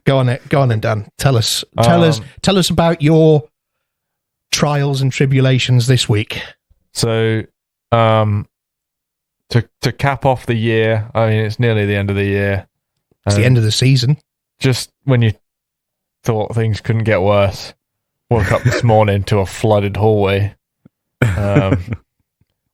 Go on then, Dan. Tell us about your trials and tribulations this week. So, to cap off the year, I mean, it's nearly the end of the year. It's the end of the season. Just when you thought things couldn't get worse, woke up this morning to a flooded hallway.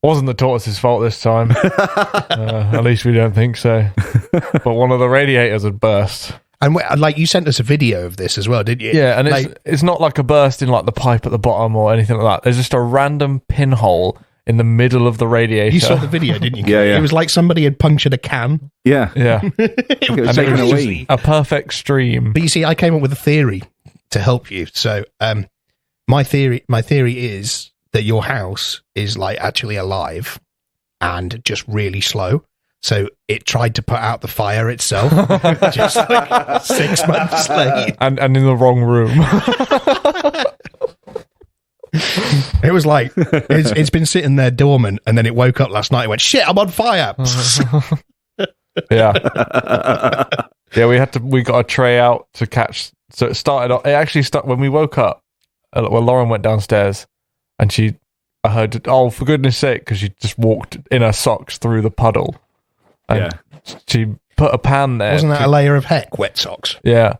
Wasn't the tortoise's fault this time. At least we don't think so. But one of the radiators had burst. And like, you sent us a video of this as well, didn't you? Yeah, and it's not like a burst in like the pipe at the bottom or anything like that. There's just a random pinhole in the middle of the radiator. You saw the video, didn't you? Yeah. It was like somebody had punctured a can. Yeah. It was And it was crazy. a perfect stream. But you see, I came up with a theory to help you. So my theory is that your house is like actually alive and just really slow. So it tried to put out the fire itself just like 6 months later. And in the wrong room. It was like, it's been sitting there dormant, and then it woke up last night and went, shit, I'm on fire. Yeah. Yeah, we got a tray out to catch. So it actually started when we woke up. Well, Lauren went downstairs and I heard, oh, for goodness sake, because she just walked in her socks through the puddle. And she put a pan there. Wasn't that a layer of heck, wet socks? Yeah.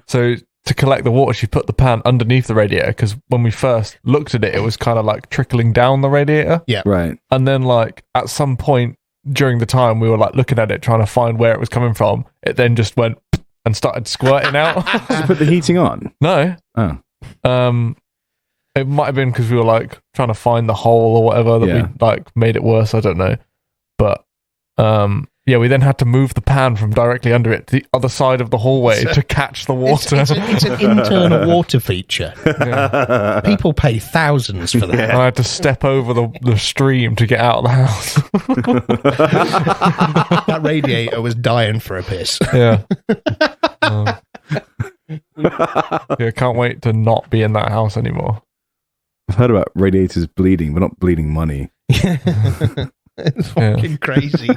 So to collect the water, she put the pan underneath the radiator, because when we first looked at it, it was kind of like trickling down the radiator. Yeah. Right. And then like at some point during the time we were like looking at it, trying to find where it was coming from, it then just went and started squirting out. Did you put the heating on? No. Oh. It might have been because we were like trying to find the hole or whatever that we like made it worse. I don't know. But yeah, we then had to move the pan from directly under it to the other side of the hallway to catch the water. It's an internal water feature. Yeah. People pay thousands for that. And I had to step over the stream to get out of the house. That radiator was dying for a piss. Yeah. Yeah, can't wait to not be in that house anymore. I've heard about radiators bleeding, but not bleeding money. It's fucking crazy.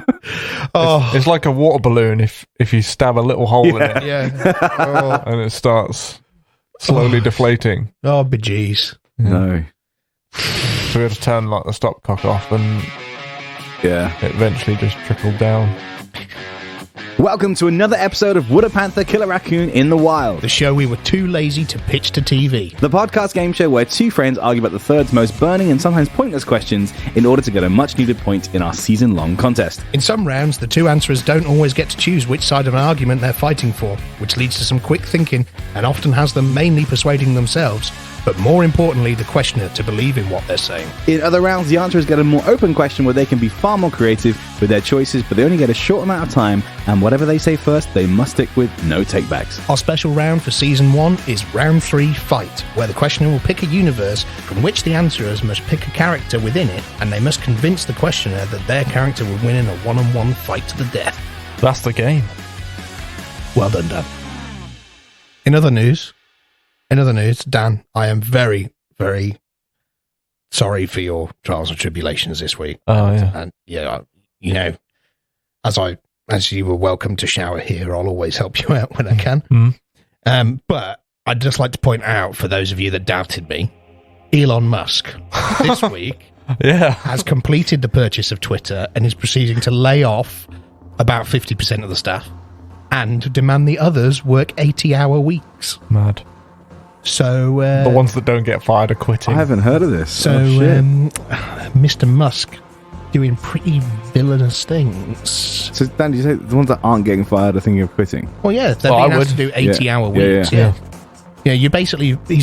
Oh, it's like a water balloon if you stab a little hole in it. Yeah. And it starts slowly deflating. Oh, bejeez. Yeah. No. So we had to turn like the stopcock off, and it eventually just trickled down. Welcome to another episode of Would a Panther Kill a Raccoon in the Wild? The show we were too lazy to pitch to TV. The podcast game show where two friends argue about the third's most burning and sometimes pointless questions in order to get a much-needed point in our season-long contest. In some rounds, the two answerers don't always get to choose which side of an argument they're fighting for, which leads to some quick thinking and often has them mainly persuading themselves, but more importantly, the questioner to believe in what they're saying. In other rounds, the answerers get a more open question where they can be far more creative with their choices, but they only get a short amount of time, and whatever they say first, they must stick with, no takebacks. Our special round for Season 1 is Round 3 Fight, where the questioner will pick a universe from which the answerers must pick a character within it, and they must convince the questioner that their character will win in a one-on-one fight to the death. That's the game. Well done, Dan. In other news, Dan, I am very, very sorry for your trials and tribulations this week. Oh, yeah. And yeah, you know, as you were welcome to shower here, I'll always help you out when I can. But I'd just like to point out, for those of you that doubted me, Elon Musk this week has completed the purchase of Twitter and is proceeding to lay off about 50% of the staff and demand the others work 80-hour weeks. Mad. So the ones that don't get fired are quitting. I haven't heard of this. So Mr. Musk doing pretty villainous things. So Dan, did you say the ones that aren't getting fired are thinking of quitting? Well, yeah, they're being asked to do 80-hour weeks. Yeah. He's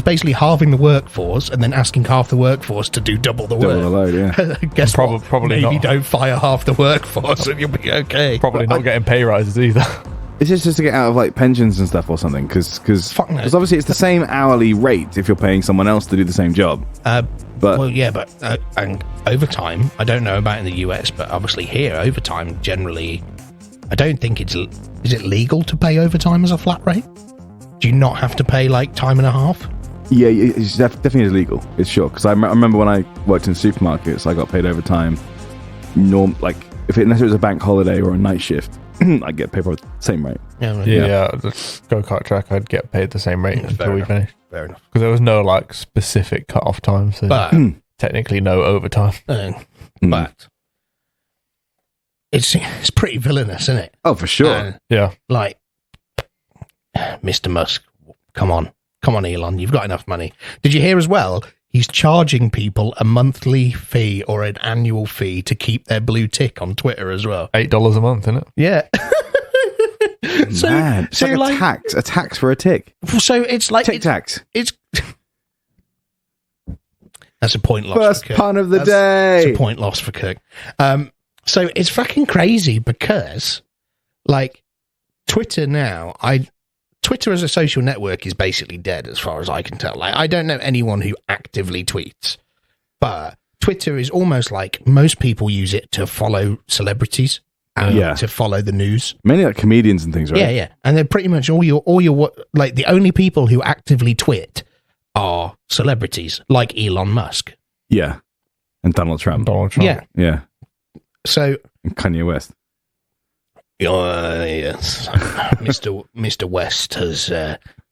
basically halving the workforce and then asking half the workforce to do double the work. Double the load, yeah. Guess probably maybe not. Don't fire half the workforce and you'll be okay. Probably not getting pay rises either. Is this just to get out of like pensions and stuff or something? Because obviously it's the same hourly rate if you're paying someone else to do the same job. And overtime, I don't know about in the US, but obviously here, overtime generally, I don't think is it legal to pay overtime as a flat rate? Do you not have to pay like time and a half? Yeah, it's definitely illegal. It's sure. Because I remember when I worked in supermarkets, I got paid overtime. unless it was a bank holiday or a night shift, I'd get paid for the same rate. Yeah, the go-kart track, I'd get paid the same rate until we finished. Fair enough. Because there was no like specific cut-off time, so But technically no overtime. But it's pretty villainous, isn't it? Oh, for sure. Yeah. Like, Mr. Musk, come on, Elon, you've got enough money. Did you hear as well? He's charging people a monthly fee or an annual fee to keep their blue tick on Twitter as well. $8 a month, isn't it? Yeah. Man, it's like a tax for a tick. So it's like tick tax. It's that's a point lost. First for Kirk. pun of the day. It's a point lost for Kirk. So it's fucking crazy because, like, Twitter now, Twitter as a social network is basically dead as far as I can tell. Like, I don't know anyone who actively tweets, but Twitter is almost like most people use it to follow celebrities and to follow the news. Mainly like comedians and things, right? Yeah. And they're pretty much all your like the only people who actively twit are celebrities like Elon Musk. Yeah. And Donald Trump. Yeah. So and Kanye West. Yes. Mr. West has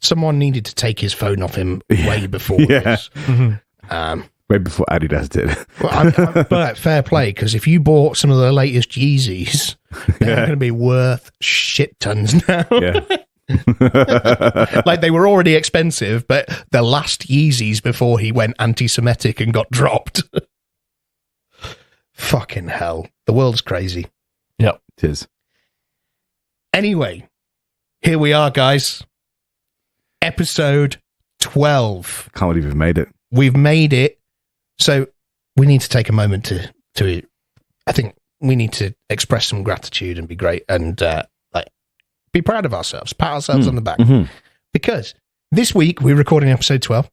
someone needed to take his phone off him way before this. Way before Adidas did. But fair play, because if you bought some of the latest Yeezys, they're going to be worth shit tons now. Yeah. Like, they were already expensive, but the last Yeezys before he went anti-Semitic and got dropped. Fucking hell. The world's crazy. Yep. It is. Anyway, here we are, guys. Episode 12. Can't believe we've made it. We've made it. So we need to take a moment to I think we need to express some gratitude and be great and like be proud of ourselves, pat ourselves on the back. Mm-hmm. Because this week we're recording episode 12.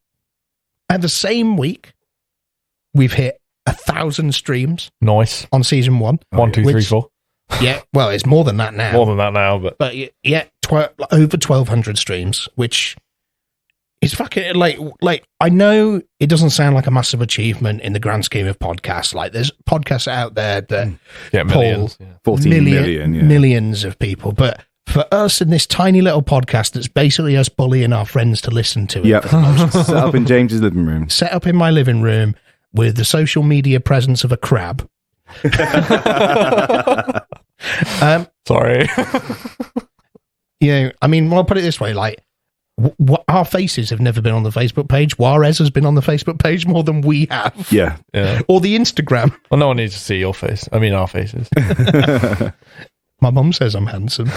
And the same week we've hit 1,000 streams. Nice. On season 1. 1, 2, 3, 4. Yeah, well, it's more than that now. But yeah, over 1,200 streams, which is fucking like. I know it doesn't sound like a massive achievement in the grand scheme of podcasts. Like, there's podcasts out there that millions, 14 million, millions of people. But for us in this tiny little podcast, that's basically us bullying our friends to listen to it. Yep. Set up in James's living room. Set up in my living room with the social media presence of a crab. Sorry. I mean, I'll put it this way, like, our faces have never been on the Facebook page. Juarez has been on the Facebook page more than we have. Yeah. Or the Instagram. Well, no one needs to see your face. I mean, our faces. My mum says I'm handsome.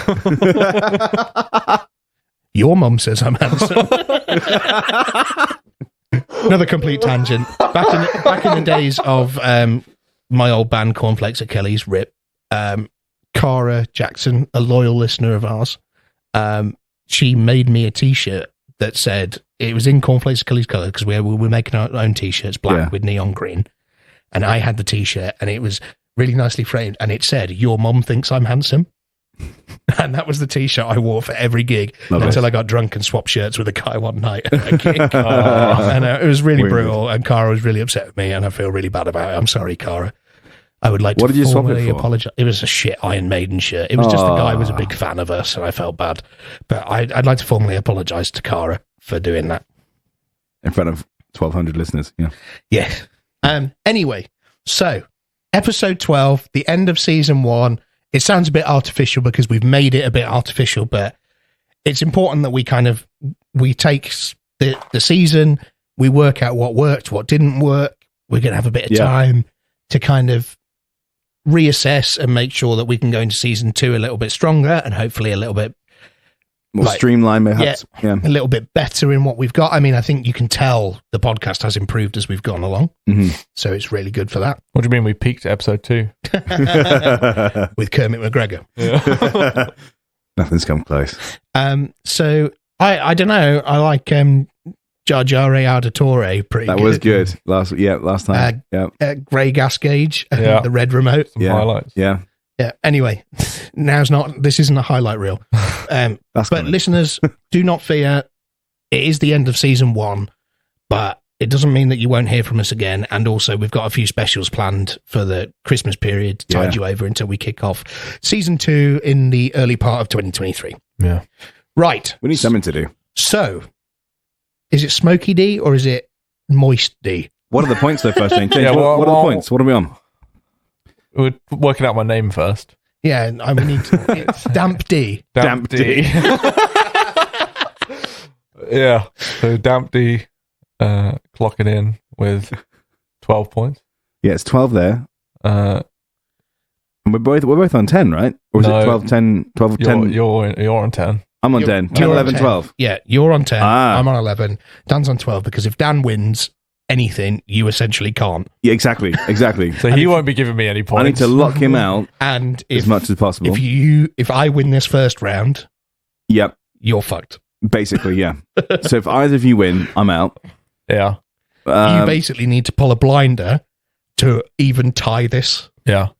Your mum says I'm handsome. Another complete tangent. Back in the days of my old band Cornflakes at Kelly's, RIP, Cara Jackson, a loyal listener of ours, she made me a t-shirt that said, it was in Cornflakes at Kelly's colour, because we were making our own t-shirts, black with neon green, and I had the t-shirt and it was really nicely framed and it said, "Your mum thinks I'm handsome." And that was the t-shirt I wore for every gig until I got drunk and swapped shirts with a guy one night at a gig. And it was really brutal, and Cara was really upset with me, and I feel really bad about it. I'm sorry, Cara. I would like to formally apologize. It was a shit Iron Maiden shirt. It was just the guy was a big fan of us, and I felt bad. But I'd like to formally apologize to Cara for doing that. In front of 1,200 listeners, yeah. Yeah. Anyway, so episode 12, the end of season 1. It sounds a bit artificial because we've made it a bit artificial, but it's important that we take the season, we work out what worked, what didn't work. We're going to have a bit of time to kind of reassess and make sure that we can go into season 2 a little bit stronger and hopefully a little bit more streamlined, perhaps. Yeah, a little bit better in what we've got. I mean, I think you can tell the podcast has improved as we've gone along. Mm-hmm. So it's really good for that. What do you mean we peaked at episode 2? With Kermit McGregor. Yeah. Nothing's come close. So I don't know. I like Jar Jar Auditore pretty good. That was good. Last time. Grey gas gauge, the red remote. Some highlights. Yeah. Yeah. Anyway, this isn't a highlight reel. But listeners, do not fear. It is the end of season 1, but it doesn't mean that you won't hear from us again. And also, we've got a few specials planned for the Christmas period to tide you over until we kick off season 2 in the early part of 2023. Yeah. Right. We need something to do. So, is it Smoky D or is it Moist D? What are the points though, first, James? Yeah, what are the points? What are we on? We're working out my name first. Yeah, I need it's Damp D. Damp D. Yeah. So Damp D clocking in with 12 points. Yeah, it's 12 there. And we're both on 10, right? Or is it 12, 10, 12, 10? You're on 10. I'm on 10. 10, 11, 12. Yeah, you're on 10. I'm on 11. Dan's on 12 because if Dan wins anything, you essentially can't. Yeah, exactly. So he won't be giving me any points. I need to lock him out and as much as possible. If I win this first round, yep, you're fucked. Basically, yeah. So if either of you win, I'm out. Yeah. You basically need to pull a blinder to even tie this. Yeah.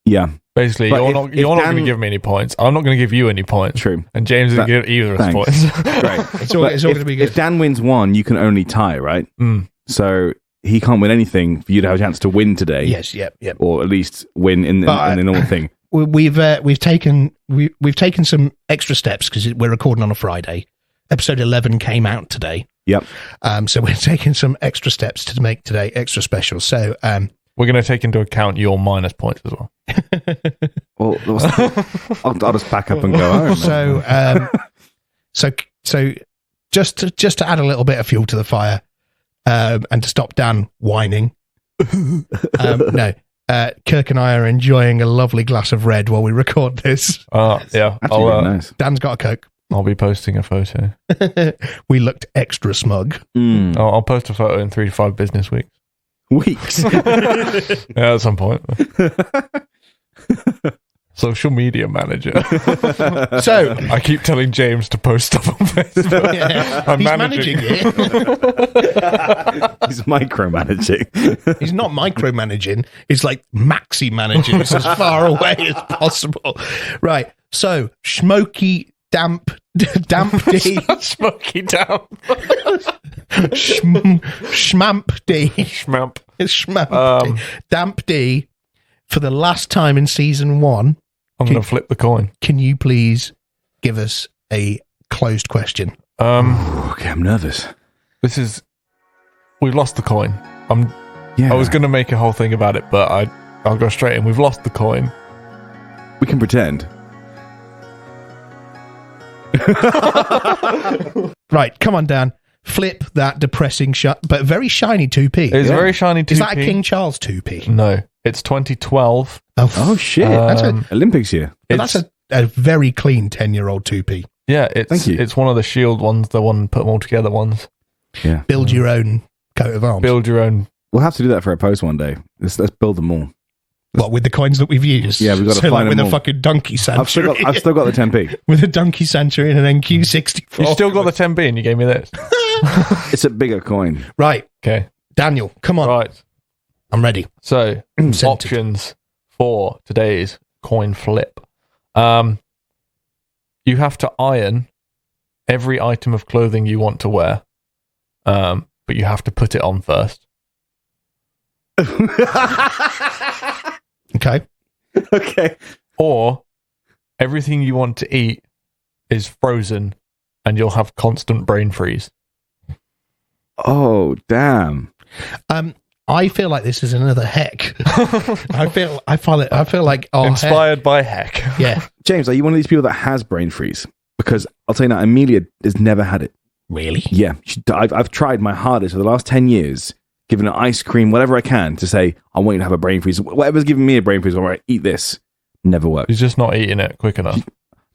Yeah. Basically, you're not going to give me any points. I'm not going to give you any points. True. And James isn't going to give either of us points. Great. It's all going to be good. If Dan wins one, you can only tie, right? Mm. So he can't win anything for you to have a chance to win today. Yes, yep. Or at least win in the normal thing. We've taken some extra steps because we're recording on a Friday. Episode 11 came out today. Yep. So we're taking some extra steps to make today extra special. So we're going to take into account your minus points as well. Well, I'll just back up and go home. So just to add a little bit of fuel to the fire, and to stop Dan whining. Kirk and I are enjoying a lovely glass of red while we record this. Yeah. Actually, really nice. Dan's got a Coke. I'll be posting a photo. We looked extra smug. I'll post a photo in 3 to 5 business weeks. Yeah, at some point. Social media manager. So I keep telling James to post stuff on Facebook. Yeah, I'm he's managing it. He's micromanaging. He's not micromanaging. He's like maxi managing. It's as far away as possible. Right. So Smoky Damp D. Smoky Damp. Schmamp D. Schmamp. It's Schmamp D. Damp D. For the last time in season 1, I'm going to flip the coin. Can you please give us a closed question? Okay, I'm nervous. We've lost the coin. I was going to make a whole thing about it, but I'll go straight in. We've lost the coin. We can pretend. Right, come on, Dan. Flip that depressing, but very shiny 2p. It's a very shiny 2p. Is that a King Charles 2p? No, it's 2012. Oh shit! That's an Olympics year. That's a very clean 10-year-old 2p. Yeah, Thank you. It's one of the Shield ones, the one put them all together ones. Yeah. Build your own coat of arms. Build your own. We'll have to do that for a post one day. Let's build them all. What, with the coins that we've used? Yeah, we've got to find with them a all. fucking donkey century. I've still got the 10p. With a donkey century and an NQ64. You still got the 10p and you gave me this. It's a bigger coin. Right. Okay. Daniel, come on. Right. I'm ready. So, options for today's coin flip. You have to iron every item of clothing you want to wear, but you have to put it on first. Okay. Or everything you want to eat is frozen and you'll have constant brain freeze. Oh, damn. I feel like this is another heck. I feel like Inspired by heck. Yeah. James, are you one of these people that has brain freeze? Because I'll tell you now, Amelia has never had it. Really? Yeah. I've tried my hardest for the last 10 years, giving her ice cream, whatever I can, to say, I want you to have a brain freeze. Whatever's giving me a brain freeze, all right, eat this. Never works. She's just not eating it quick enough.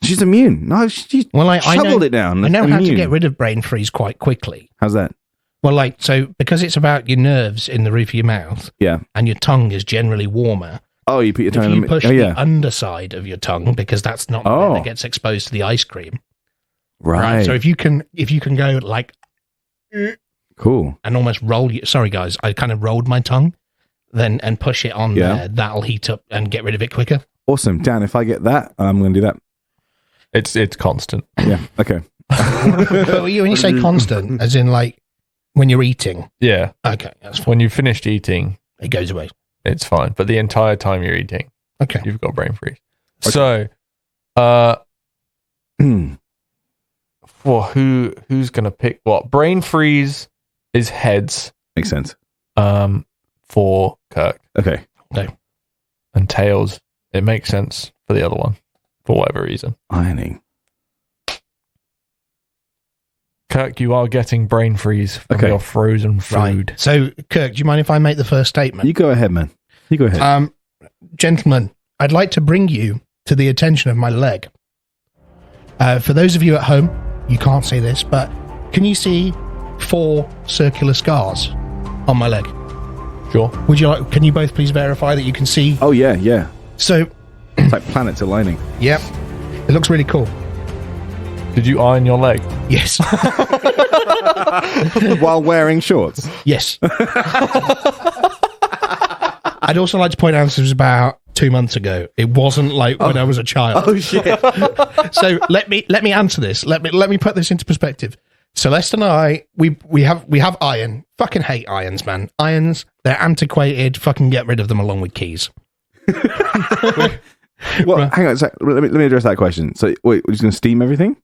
She's immune. No, she shoveled it down. I know how to get rid of brain freeze quite quickly. How's that? Well, because it's about your nerves in the roof of your mouth. Yeah. And your tongue is generally warmer. Oh, you put your tongue in the... If you push the underside of your tongue, because that's not the bit that gets exposed to the ice cream. Right. So if you can go like... Cool. And almost roll... Sorry, guys. I kind of rolled my tongue and push it on there. That'll heat up and get rid of it quicker. Awesome. Dan, if I get that, I'm going to do that. It's constant. Yeah. Okay. But when you say constant, as in When you're eating? Yeah. Okay, that's fine. When you've finished eating, it goes away. It's fine. But the entire time you're eating, okay, you've got brain freeze. Okay. So, for who's going to pick what? Brain freeze is heads. Makes sense. For Kirk. Okay. No. And tails, it makes sense for the other one, for whatever reason. Ironing. Kirk, you are getting brain freeze from your frozen food. Right. So, Kirk, do you mind if I make the first statement? You go ahead, man. You go ahead. Gentlemen, I'd like to bring you to the attention of my leg. For those of you at home, you can't see this, but can you see 4 circular scars on my leg? Sure. Can you both please verify that you can see? Oh, yeah. So, it's like planets aligning. Yep. It looks really cool. Did you iron your leg? Yes. While wearing shorts? Yes. I'd also like to point out this was about 2 months ago. It wasn't like when I was a child. Oh, shit. So let me answer this. Let me put this into perspective. Celeste and I, we have iron. Fucking hate irons, man. Irons, they're antiquated. Fucking get rid of them along with keys. Well, hang on a sec. Let me address that question. So, wait, we're just going to steam everything?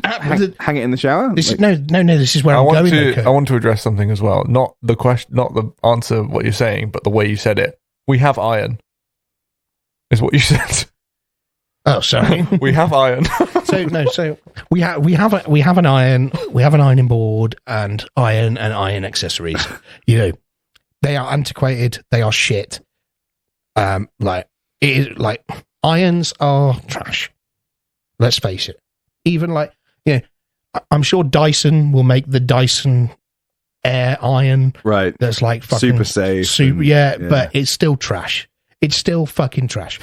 Hang it in the shower? No. This is where I'm going. I want to address something as well. Not the question, not the answer of what you're saying, but the way you said it. We have iron, is what you said. Oh, sorry. We have iron. So we have an iron. We have an ironing board and iron accessories. You know, they are antiquated. They are shit. Irons are trash. Let's face it. Even I'm sure Dyson will make the Dyson Air iron. Right. That's like fucking super safe. Yeah, but it's still trash. It's still fucking trash.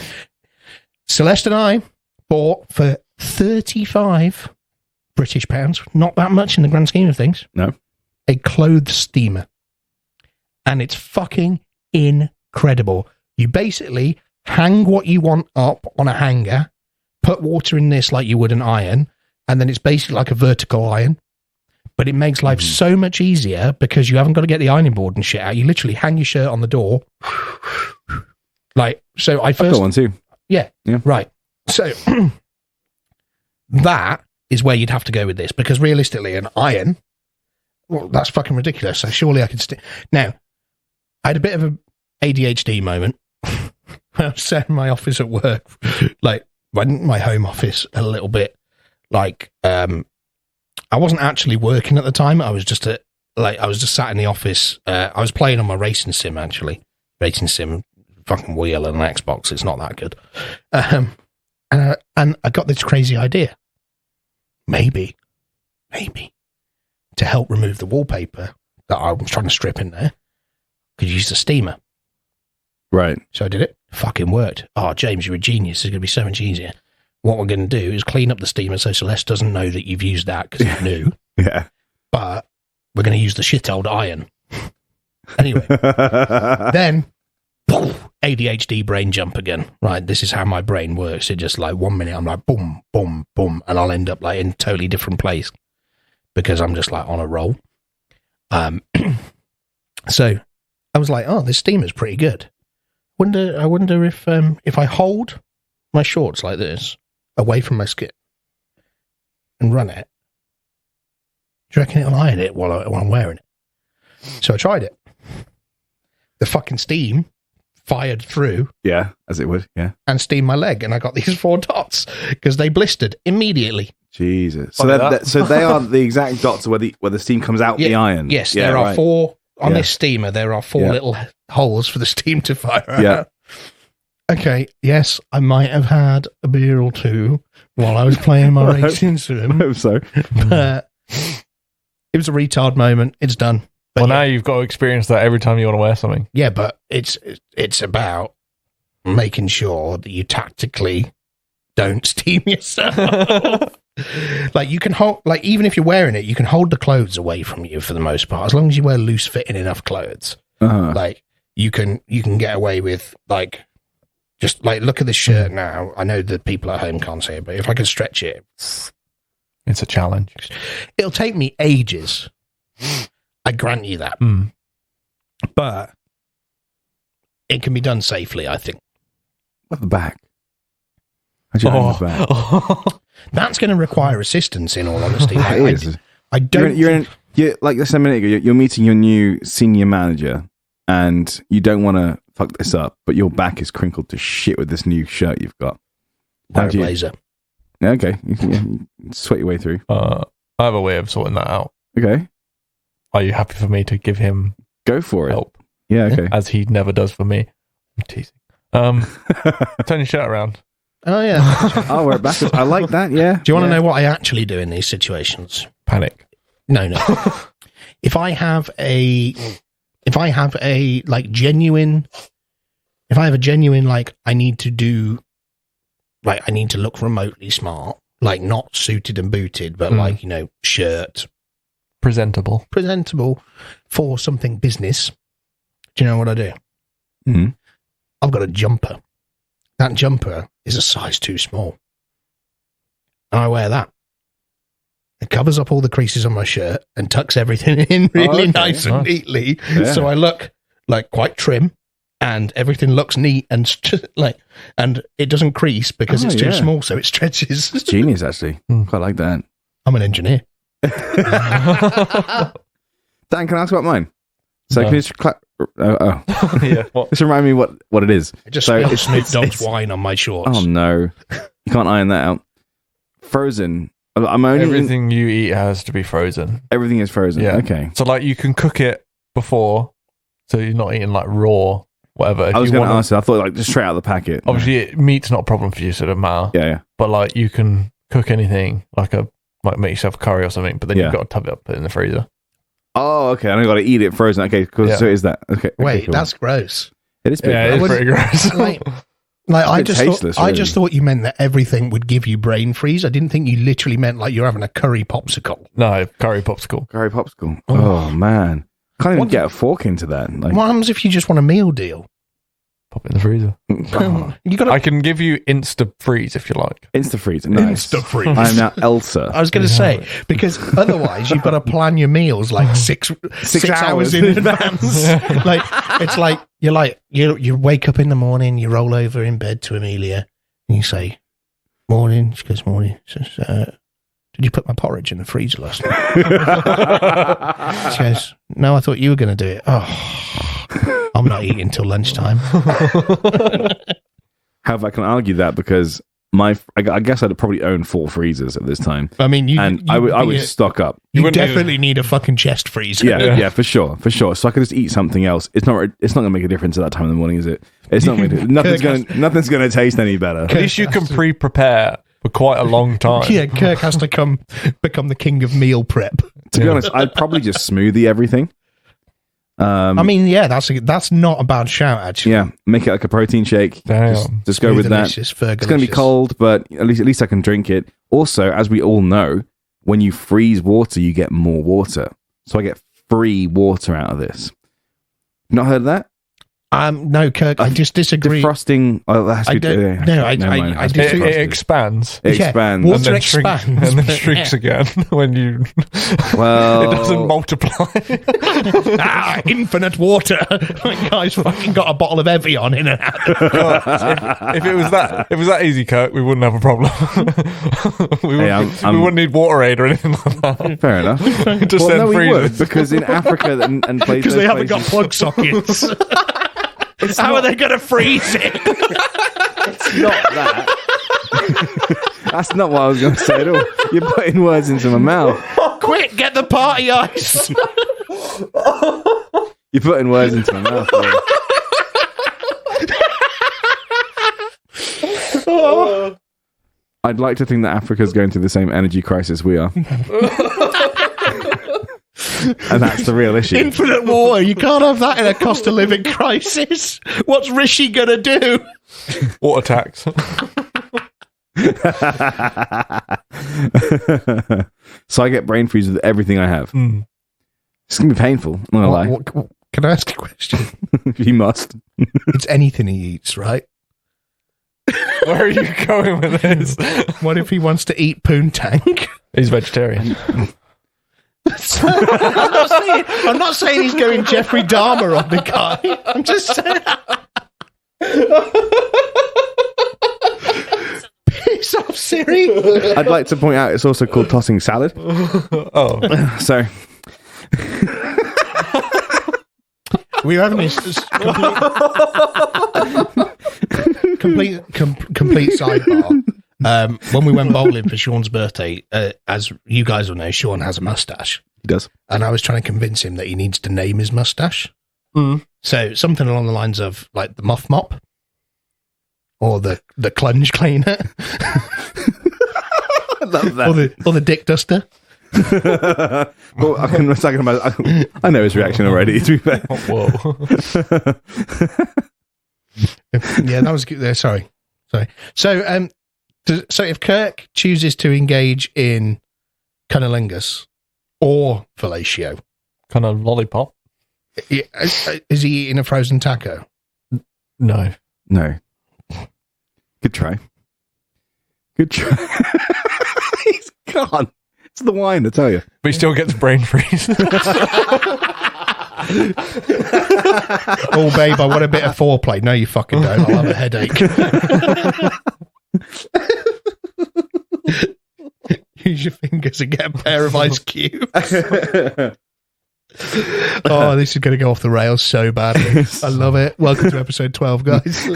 Celeste and I bought for 35 British pounds, not that much in the grand scheme of things. No. A clothes steamer. And it's fucking incredible. You basically hang what you want up on a hanger, put water in this like you would an iron, and then it's basically like a vertical iron. But it makes life so much easier because you haven't got to get the ironing board and shit out. You literally hang your shirt on the door. So I've got one too. Yeah. Right. So that is where you'd have to go with this, because realistically, an iron, well, that's fucking ridiculous. So surely I could Now, I had a bit of an ADHD moment. I was sat in my office at work, my home office a little bit. I wasn't actually working at the time. I was just sat in the office. I was playing on my racing sim, fucking wheel and an Xbox. It's not that good. And I got this crazy idea. Maybe to help remove the wallpaper that I was trying to strip in there, could use the steamer. Right. So I did it. Fucking worked. Oh, James, you're a genius. It's going to be so much easier. What we're going to do is clean up the steamer so Celeste doesn't know that you've used that because you knew. Yeah. But we're going to use the shit old iron. Anyway. Then, ADHD brain jump again. Right, this is how my brain works. It just 1 minute I'm like, boom, boom, boom, and I'll end up in a totally different place because I'm just on a roll. So I was like, oh, this steamer's pretty good. I wonder if I hold my shorts like this away from my skin and run it, do you reckon it'll iron it while I'm wearing it? So I tried it. The fucking steam fired through. Yeah, as it would, yeah. And steamed my leg, and I got these 4 dots because they blistered immediately. Jesus. So so they are the exact dots where the steam comes out the iron. Yes, there are 4 on this steamer. There are 4 little holes for the steam to fire out. Yeah. Okay, yes, I might have had a beer or 2 while I was playing my racing sim. I hope so. But it was a retard moment. It's done. But now you've got to experience that every time you want to wear something. Yeah, but it's about making sure that you tactically don't steam yourself. You can hold, even if you're wearing it, you can hold the clothes away from you for the most part, as long as you wear loose fitting enough clothes. You can get away with just look at this shirt now. I know the people at home can't see it, but if I can stretch it, it's a challenge. It'll take me ages. I grant you that. But it can be done safely, I think. What the back? How'd you hang the back? That's going to require assistance, in all honesty. It is. I don't. You're like this a minute ago. You're meeting your new senior manager, and you don't want to fuck this up, but your back is crinkled to shit with this new shirt you've got. Blazer. Okay, you can sweat your way through. I have a way of sorting that out. Okay, are you happy for me to give him help? Yeah, okay. As he never does for me. I'm teasing. Turn your shirt around. Oh yeah. Oh, we're back. I like that. Yeah. Do you want to know what I actually do in these situations? Panic. No. If I have a genuine like I need to look remotely smart, like not suited and booted, but like, shirt presentable for something business. Do you know what I do? I've got a jumper. That jumper is a size too small. And I wear that. It covers up all the creases on my shirt and tucks everything in really nice and neatly. Yeah. So I look like quite trim and everything looks neat and and it doesn't crease because it's too small, so it stretches. It's genius, actually. Quite like that. I'm an engineer. Dan, can I ask about mine? So can you just yeah. Just remind me what it is. I just spilled Snoop Dogg's wine on my shorts. Oh no, you can't iron that out. Frozen. Everything you eat has to be frozen. Everything is frozen. Yeah. Okay. So like you can cook it before, so you're not eating like raw, whatever. I was going to answer. I thought like just straight out of the packet. Obviously, meat's not a problem for you, so it doesn't matter. Yeah. But like you can cook anything, like make yourself a curry or something, but then you've got to tub it up, put it in the freezer. Oh, okay. I don't got to eat it frozen. Okay, cool. So is that okay? Wait, cool. That's gross. It is. It's pretty gross. I just thought you meant that everything would give you brain freeze. I didn't think you literally meant like you're having a curry popsicle. No, curry popsicle. Curry popsicle. Oh man, can't even get a fork into that. Like, what happens if you just want a meal deal? Pop it in the freezer. I can give you Insta freeze if you like. Insta freeze. Nice. Insta freeze. I'm now Elsa. I was going to say, because otherwise you've got to plan your meals like six hours in advance. Like it's like you wake up in the morning, you roll over in bed to Amelia, and you say, "Morning." She goes, "Morning." She says, "Did you put my porridge in the freezer last night?" She goes, "No, I thought you were going to do it." Oh. I'm not eating till lunchtime. However, I can argue that because I guess I'd probably own 4 freezers at this time. I mean, I would stock up. You definitely need a fucking chest freezer. Yeah, for sure. So I could just eat something else. It's not going to make a difference at that time in the morning, is it? It's not. Nothing's going to taste any better. At least you can prepare for quite a long time. Yeah, Kirk has to become the king of meal prep. To be honest, I'd probably just smoothie everything. I mean, yeah, that's not a bad shout, actually. Yeah, make it like a protein shake. Just go with that. It's going to be cold, but at least I can drink it. Also, as we all know, when you freeze water, you get more water. So I get free water out of this. Not heard of that? No, Kirk, I just disagree. Defrosting. Oh, that's I don't. No, I disagree. It expands. It expands. Water expands. And then shrinks again when you... Well... It doesn't multiply. Infinite water. That guy's fucking got a bottle of Evian in and out. If it was that easy, Kirk, we wouldn't have a problem. we wouldn't need WaterAid or anything like that. Fair enough. Just send we freezers. would, because in Africa and places... Because they haven't got plug sockets. How are they going to freeze it? It's not that. That's not what I was going to say at all. You're putting words into my mouth. Quick, get the party ice. You're putting words into my mouth. I'd like to think that Africa's going through the same energy crisis we are. And that's the real issue. Infinite water. You can't have that in a cost of living crisis. What's Rishi going to do? Water tax. So I get brain freeze with everything I have. It's going to be painful. I'm not going to lie. Can I ask a question? You must. It's anything he eats, right? Where are you going with this? What if he wants to eat poontang? He's vegetarian. I'm not saying he's going Jeffrey Dahmer on the guy. I'm just saying. Piss off, Siri. I'd like to point out it's also called tossing salad. Oh, so we were having this complete sidebar. When we went bowling for Sean's birthday, as you guys will know, Sean has a mustache. He does. And I was trying to convince him that he needs to name his mustache. So something along the lines of like the muff mop or the clunge cleaner. I love that. Or the dick duster. Well, I know his reaction already, to be fair. Whoa. Yeah, that was good. Sorry. So if Kirk chooses to engage in cunnilingus or fellatio, kind of lollipop, is he eating a frozen taco? No. Good try. He's gone. It's the wine, I tell you. But he still gets brain freeze. Oh, babe, I want a bit of foreplay. No, you fucking don't. I'll have a headache. Use your fingers and get a pair of ice cubes. Oh, this is going to go off the rails so badly. I love it. Welcome to episode 12, guys.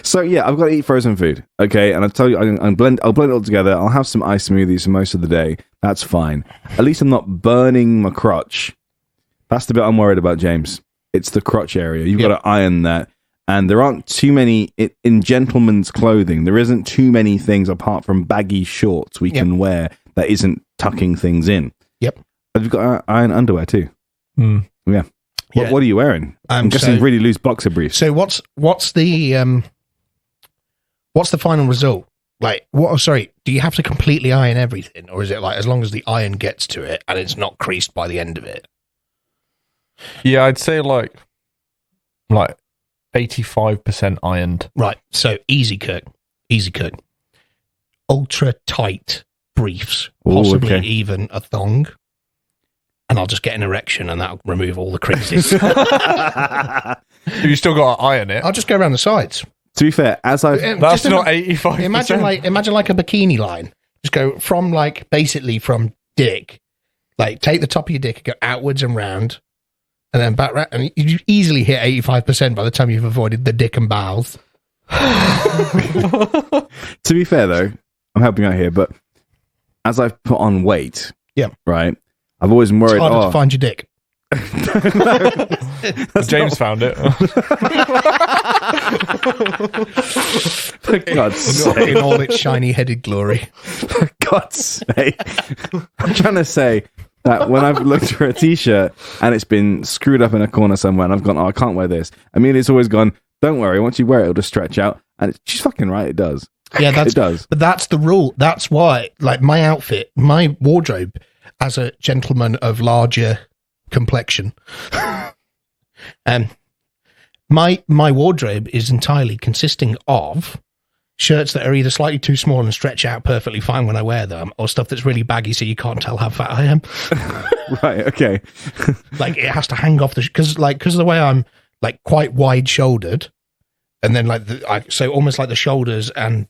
So yeah, I've got to eat frozen food. Okay, and I'll tell you, I'll blend it all together. I'll have some ice smoothies for most of the day. That's fine. At least I'm not burning my crotch. That's the bit I'm worried about, James. It's the crotch area. You've got to iron that. And there aren't too many in gentlemen's clothing. There isn't too many things apart from baggy shorts we can wear that isn't tucking things in. Yep. But you've got iron underwear too. Yeah. What are you wearing? I'm guessing really loose boxer briefs. So what's the final result? Like, do you have to completely iron everything, or is it like as long as the iron gets to it and it's not creased by the end of it? Yeah, I'd say like 85% ironed. Right. So easy cook. Ultra tight briefs, possibly even a thong. And I'll just get an erection and that'll remove all the creases. You still got to iron it. I'll just go around the sides. To be fair, that's not 85%. Imagine like a bikini line. Just go from basically from dick, like take the top of your dick and go outwards and round, and then back round, and you easily hit 85% by the time you've avoided the dick and bowels. To be fair though, I'm helping out here, but as I've put on weight, right, I've always been worried. It's harder to find your dick. James found it. For God's sake. In all its shiny-headed glory. For God's sake. I'm trying to say that when I've looked for a t-shirt and it's been screwed up in a corner somewhere and I've gone, I can't wear this. I mean, it's always gone, don't worry, once you wear it, it'll just stretch out. And she's fucking right, it does. Yeah, it does. But that's the rule. That's why, my outfit, my wardrobe, as a gentleman of larger complexion, my wardrobe is entirely consisting of shirts that are either slightly too small and stretch out perfectly fine when I wear them, or stuff that's really baggy so you can't tell how fat I am. Right, okay. It has to hang off because of the way I'm quite wide shouldered, and then so almost like the shoulders and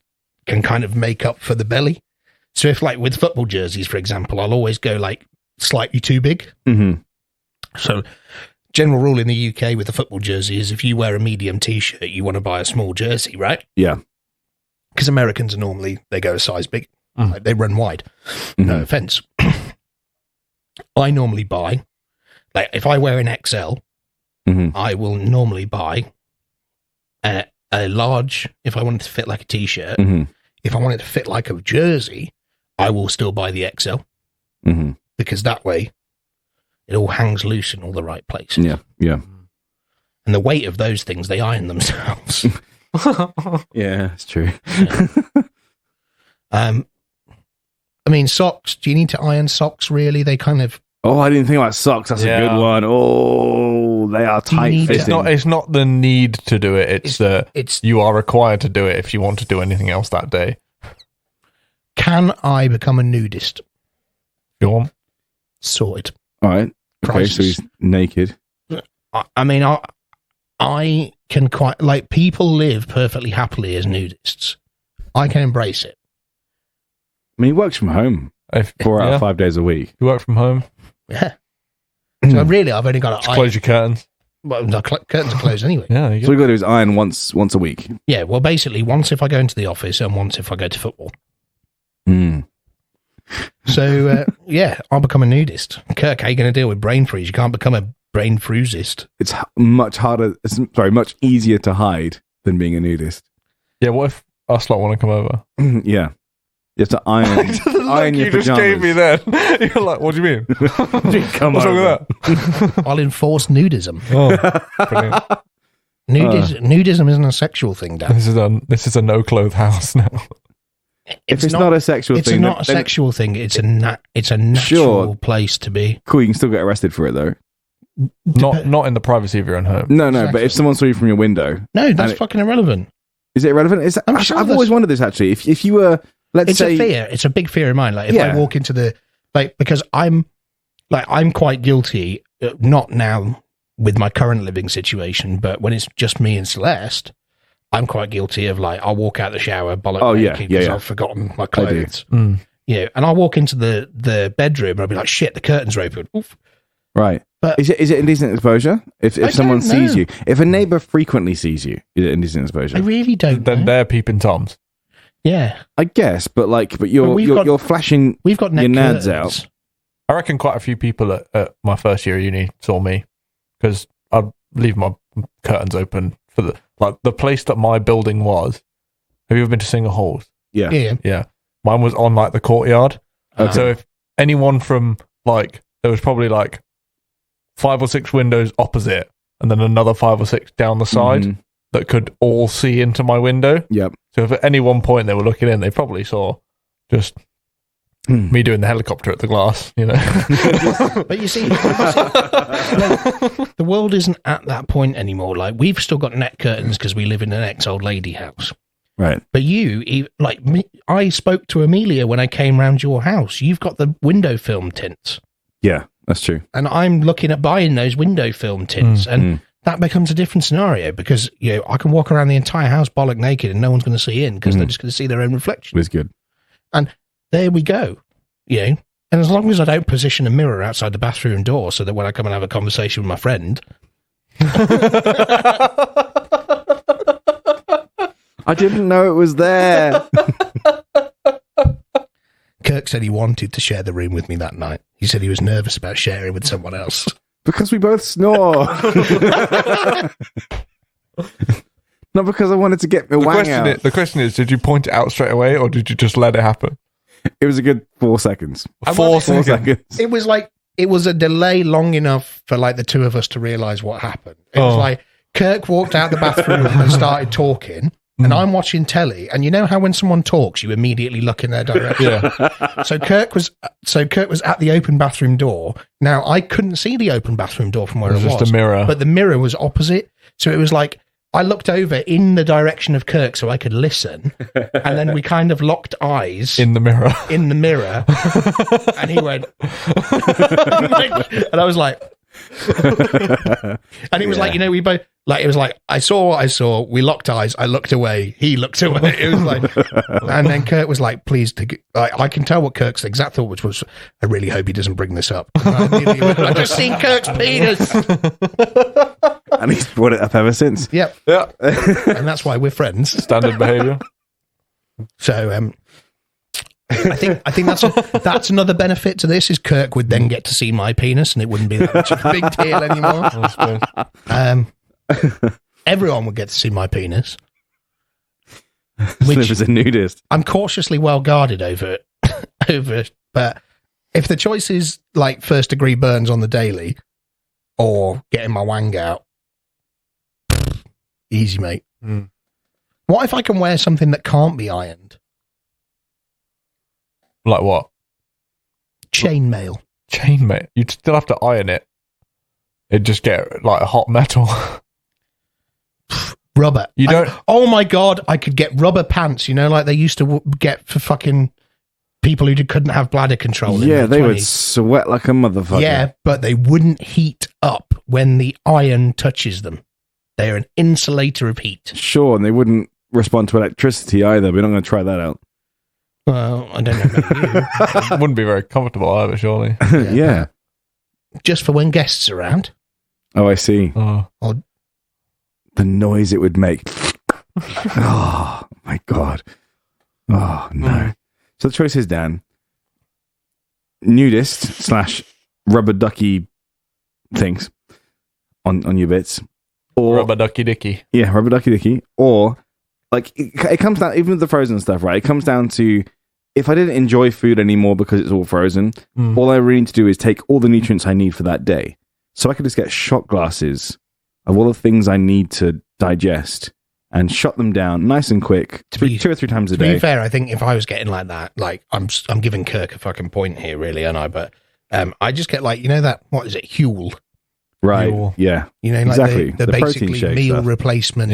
can kind of make up for the belly. So if with football jerseys, for example, I'll always go slightly too big. Mm-hmm. So general rule in the UK with the football jersey is if you wear a medium t-shirt, you want to buy a small jersey, right? Yeah. Because Americans are normally, they go a size big. They run wide. Mm-hmm. No offense. I normally buy, if I wear an XL, I will normally buy a large, if I want it to fit like a t-shirt. If I want it to fit like a jersey, I will still buy the XL. Because that way it all hangs loose in all the right places. Yeah. And the weight of those things, they iron themselves. Yeah, it's true. I mean, socks. Do you need to iron socks, really? They kind of... Oh, I didn't think about socks. That's a good one. Oh, they are tight. It's not the need to do it. It's you are required to do it if you want to do anything else that day. Can I become a nudist? Go on. Sorted. All right. Okay, so he's naked. I mean, I can quite like people live perfectly happily as nudists. I can embrace it. I mean, he works from home 4 out of 5 days a week. You work from home. Yeah. So really, I've only got to close your curtains. Well, the curtains are closed anyway. Yeah. So we got to do is iron once a week. Yeah. Well, basically, once if I go into the office and once if I go to football. So yeah, I'll become a nudist. Kirk, how are you going to deal with brain freeze? You can't become a brain freezist. It's much harder. Much easier to hide than being a nudist. Yeah. What if us lot want to come over? Yeah. You have to iron your pajamas. Just gave me then. You're like, what do you mean? What's wrong with that? I'll enforce nudism. Oh, brilliant. Nudism isn't a sexual thing, Dan. This is a no-clothes house now. If it's not a sexual thing, it's not a sexual thing. It's a natural place to be. Cool. You can still get arrested for it though. Not in the privacy of your own home. No. Exactly. But if someone saw you from your window, no, that's fucking irrelevant. Is it irrelevant? I've always wondered this actually. If you were, let's say, a fear. It's a big fear of mine. Like if I walk into the because I'm quite guilty. Not now with my current living situation, but when it's just me and Celeste, I'm quite guilty of I'll walk out the shower, bollock naked because I've forgotten my clothes. Yeah, and I'll walk into the bedroom and I'll be like, shit, the curtains are open. Oof. Right. But is it indecent exposure? If someone sees you, if a neighbour frequently sees you, is it indecent exposure? I really don't. Then they're peeping toms. Yeah, I guess, but you're flashing. We've got your nads out. I reckon quite a few people at my first year of uni saw me because I'd leave my curtains open for the place that my building was. Have you ever been to Singer Halls? Yeah. Mine was on the courtyard. Okay. So if anyone from there was probably 5 or 6 windows opposite, and then another 5 or 6 down the side that could all see into my window. Yep. So if at any one point they were looking in, they probably saw just me doing the helicopter at the glass, But you see, the world isn't at that point anymore. We've still got net curtains because we live in an ex-old lady house. Right. But I spoke to Amelia when I came round your house. You've got the window film tints. Yeah, that's true. And I'm looking at buying those window film tints. And that becomes a different scenario because, I can walk around the entire house bollock naked and no one's going to see in because they're just going to see their own reflection. It's good. And there we go. And as long as I don't position a mirror outside the bathroom door so that when I come and have a conversation with my friend... I didn't know it was there. Kirk said he wanted to share the room with me that night. He said he was nervous about sharing with someone else. Because we both snore. Not because I wanted to get my wang out. The question is, did you point it out straight away or did you just let it happen? It was a good 4 seconds. 4 seconds. It was a delay long enough for the two of us to realise what happened. It was Kirk walked out the bathroom and started talking. And I'm watching telly, and you know how when someone talks, you immediately look in their direction. Yeah. So Kirk was at the open bathroom door. Now I couldn't see the open bathroom door from where it was. Just a mirror, but the mirror was opposite. So it was I looked over in the direction of Kirk so I could listen, and then we kind of locked eyes in the mirror. And he went, and I was like. And it was we both it was I saw what I saw, we locked eyes, I looked away, he looked away, it was and then Kirk was please I can tell what Kirk's exact thought, which was, I really hope he doesn't bring this up. I just seen Kirk's penis. And he's brought it up ever since. Yep. Yeah. And that's why we're friends. Standard behaviour. So I think that's another benefit to this is Kirk would then get to see my penis and it wouldn't be that much of a big deal anymore. Everyone would get to see my penis. Which is a nudist. I'm cautiously well guarded over it. But if the choice is first degree burns on the daily or getting my wang out, easy, mate. What if I can wear something that can't be ironed? Like what? Chainmail. Chainmail. You'd still have to iron it. It'd just get hot metal. Rubber. You don't. Oh my god! I could get rubber pants. They used to get for fucking people who couldn't have bladder control. Yeah, they would sweat like a motherfucker. Yeah, but they wouldn't heat up when the iron touches them. They're an insulator of heat. Sure, and they wouldn't respond to electricity either. We're not going to try that out. Well, I don't know about you. It wouldn't be very comfortable either, surely. Yeah. Just for when guests are around. Oh, I see. Oh. The noise it would make. Oh, my God. Oh, no. So the choice is, Dan, nudist / rubber ducky things on your bits. Or rubber ducky dicky. Yeah, rubber ducky dicky. Or, like, it comes down, even with the frozen stuff, right? It comes down to, if I didn't enjoy food anymore because it's all frozen, all I really need to do is take all the nutrients I need for that day. So I could just get shot glasses of all the things I need to digest and shot them down nice and quick, 2 or 3 times a day. To be fair, I think if I was getting like that, like, I'm giving Kirk a fucking point here, really, aren't I? But I just get, like, you know that, what is it, Huel? Right, Huel. Yeah. You know, exactly. like the basically meal stuff. Replacement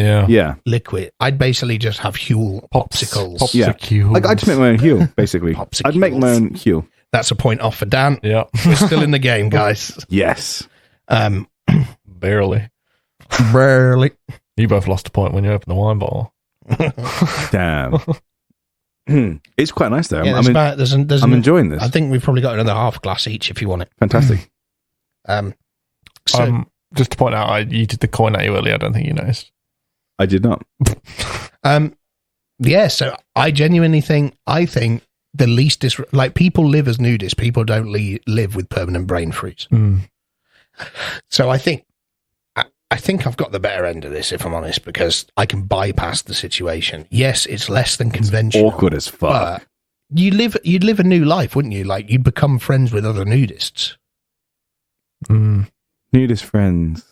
liquid. I'd basically just have Huel popsicles. Yeah. Like, I'd just make my own Huel, basically. I'd make my own Huel. That's a point off for Dan. Yeah. We're still in the game, guys. Yes. Barely. You both lost a point when you opened the wine bottle. Damn. It's quite nice, though. Yeah, I'm enjoying this. I think we've probably got another half glass each if you want it. Fantastic. Just to point out, I yeeted the coin at you earlier. I don't think you noticed. I did not. Yeah, so I genuinely think, the least like, people live as nudists. People don't live with permanent brain freeze. So I think I've got the better end of this, if I'm honest, because I can bypass the situation. Yes, it's less than conventional. It's awkward as fuck. But you'd live a new life, wouldn't you? Like, you'd become friends with other nudists. Nudist friends.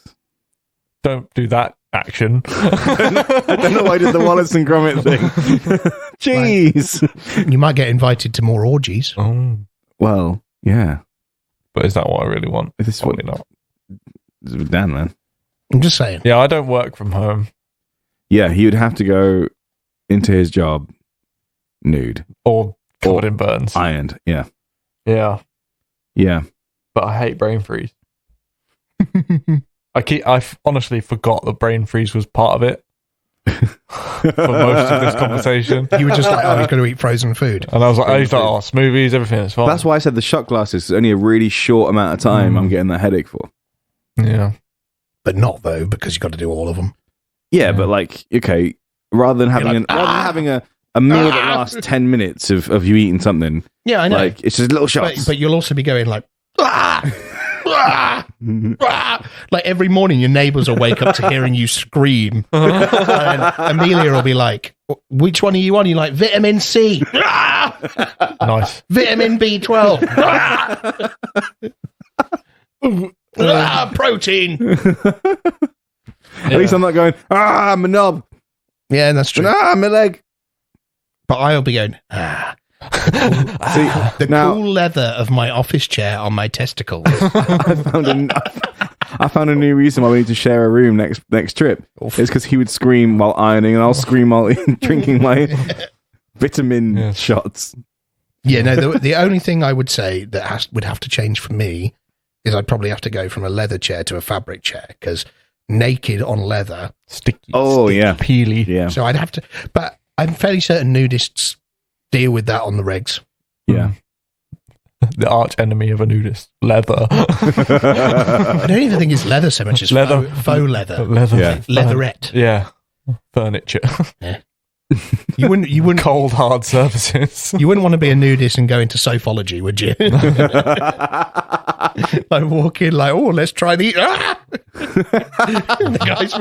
Don't do that action. I don't know why I did the Wallace and Gromit thing. Jeez. Like, you might get invited to more orgies. Oh. Well, yeah. But is that what I really want? This is probably not. This is Dan, man. I'm just saying. Yeah, I don't work from home. Yeah, he would have to go into his job nude. Or covered in burns. Ironed, yeah. Yeah. Yeah. But I hate brain freeze. I honestly forgot that brain freeze was part of it for most of this conversation. You were just like, oh, he's going to eat frozen food. And I was like, smoothies, everything is fine. That's why I said the shot glasses is only a really short amount of time I'm getting that headache for. Yeah. But not, though, because you've got to do all of them. Yeah, but like, okay, rather than having a meal that lasts 10 minutes of you eating something. Yeah, I know. Like, it's just little shots. But you'll also be going like, like, every morning your neighbours will wake up to hearing you scream. And Amelia will be like, which one are you on? You're like, vitamin C. Nice. Vitamin B12. Protein. At least I'm not going, my knob. Yeah, that's true. My leg. But I'll be going, See, cool leather of my office chair on my testicles. I found a new reason why we need to share a room next trip. It's because he would scream while ironing and I'll scream while drinking my vitamin shots. Yeah, no, the only thing I would say that would have to change for me is I'd probably have to go from a leather chair to a fabric chair, because naked on leather, sticky. Oh, yeah. Peely. Yeah. So I'd have to, but I'm fairly certain nudists deal with that on the regs. Yeah. The arch enemy of a nudist. Leather. I don't even think it's leather so much as leather. Faux leather. Leather. Yeah. Leatherette. Yeah. Furniture. Yeah. You wouldn't cold hard surfaces. You wouldn't want to be a nudist and go into sophology, would you? Like, walk in like, oh, let's try the the guys.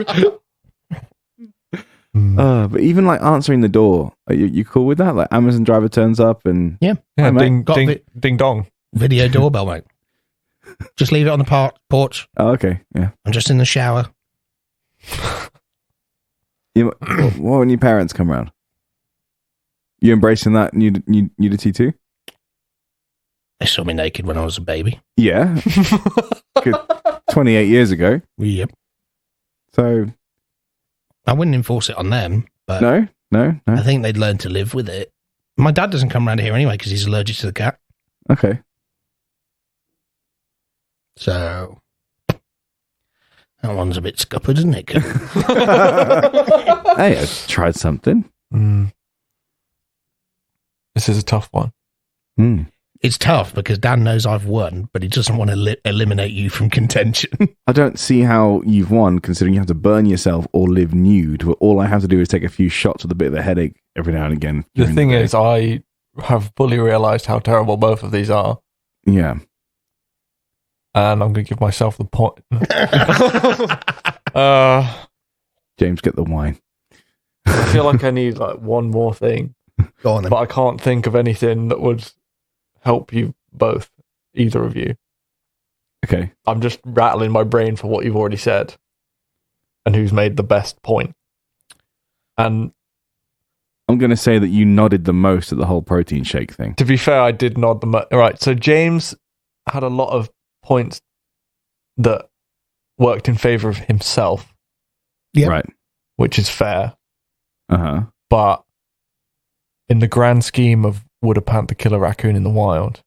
But even like answering the door, are you cool with that? Like, Amazon driver turns up and ding dong, video doorbell, mate. Just leave it on the porch. Oh, okay, yeah. I'm just in the shower. What when your parents come around? You embracing that nudity too? They saw me naked when I was a baby. Yeah. Good. 28 years ago. Yep. So I wouldn't enforce it on them, but no. I think they'd learn to live with it My dad doesn't come around here anyway because he's allergic to the cat. Okay. So that one's a bit scuppered, isn't it? Hey, I tried something. This is a tough one. It's tough because Dan knows I've won, but he doesn't want to eliminate you from contention. I don't see how you've won, considering you have to burn yourself or live nude. But all I have to do is take a few shots with a bit of a headache every now and again. The thing is, I have fully realised how terrible both of these are. Yeah. And I'm going to give myself the point. James, get the wine. I feel like I need like one more thing. Go on then. But I can't think of anything that would help you both, either of you. Okay. I'm just rattling my brain for what you've already said and who's made the best point. And I'm going to say that you nodded the most at the whole protein shake thing. to be fair, I did nod the most. Right, so James had a lot of points that worked in favour of himself. Yep. Right. Which is fair. Uh-huh. But in the grand scheme of would a panther kill a raccoon in the wild,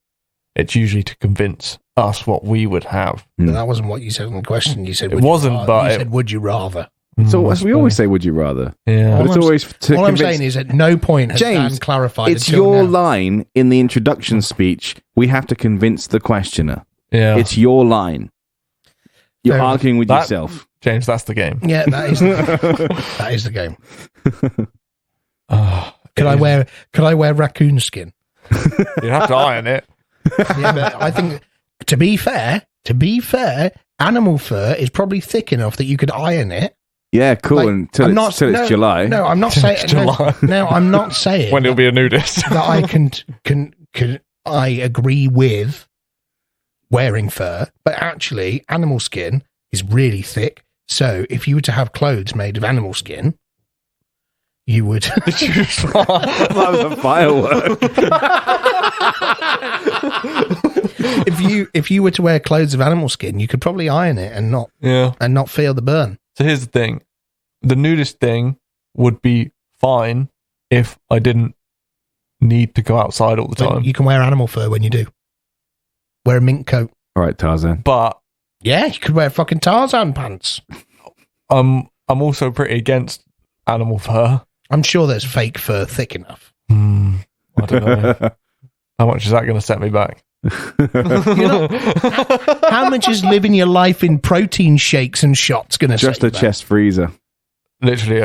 it's usually to convince us what we would have. But that wasn't what you said in the question. You said It wasn't, but you said, would you rather? So as we always say, would you rather? Yeah. But it's always to all I'm convince- saying is at no point has James, Dan clarified it's until your now. line in the introduction speech. We have to convince the questioner. Yeah. It's your line. You're Fair arguing with That- yourself. James, that's the game. Yeah, that is that is the game. Could I wear raccoon skin? You have to iron it. Yeah, but I think to be fair, animal fur is probably thick enough that you could iron it. Yeah, cool. Like, Until it's July. No, I'm not saying. July. No, I'm not saying When he'll be a nudist. that I can I agree with wearing fur, but actually, animal skin is really thick. So if you were to have clothes made of animal skin, you would. That was a firework. if you were to wear clothes of animal skin, you could probably iron it and not feel the burn. So here's the thing. The nudist thing would be fine if I didn't need to go outside all the time. You can wear animal fur when you do. Wear a mink coat. All right, Tarzan. But Yeah, you could wear fucking Tarzan pants. I'm also pretty against animal fur. I'm sure there's fake fur thick enough. I don't know. How much is that going to set me back? How much is living your life in protein shakes and shots going to set Just a you back? chest freezer. Literally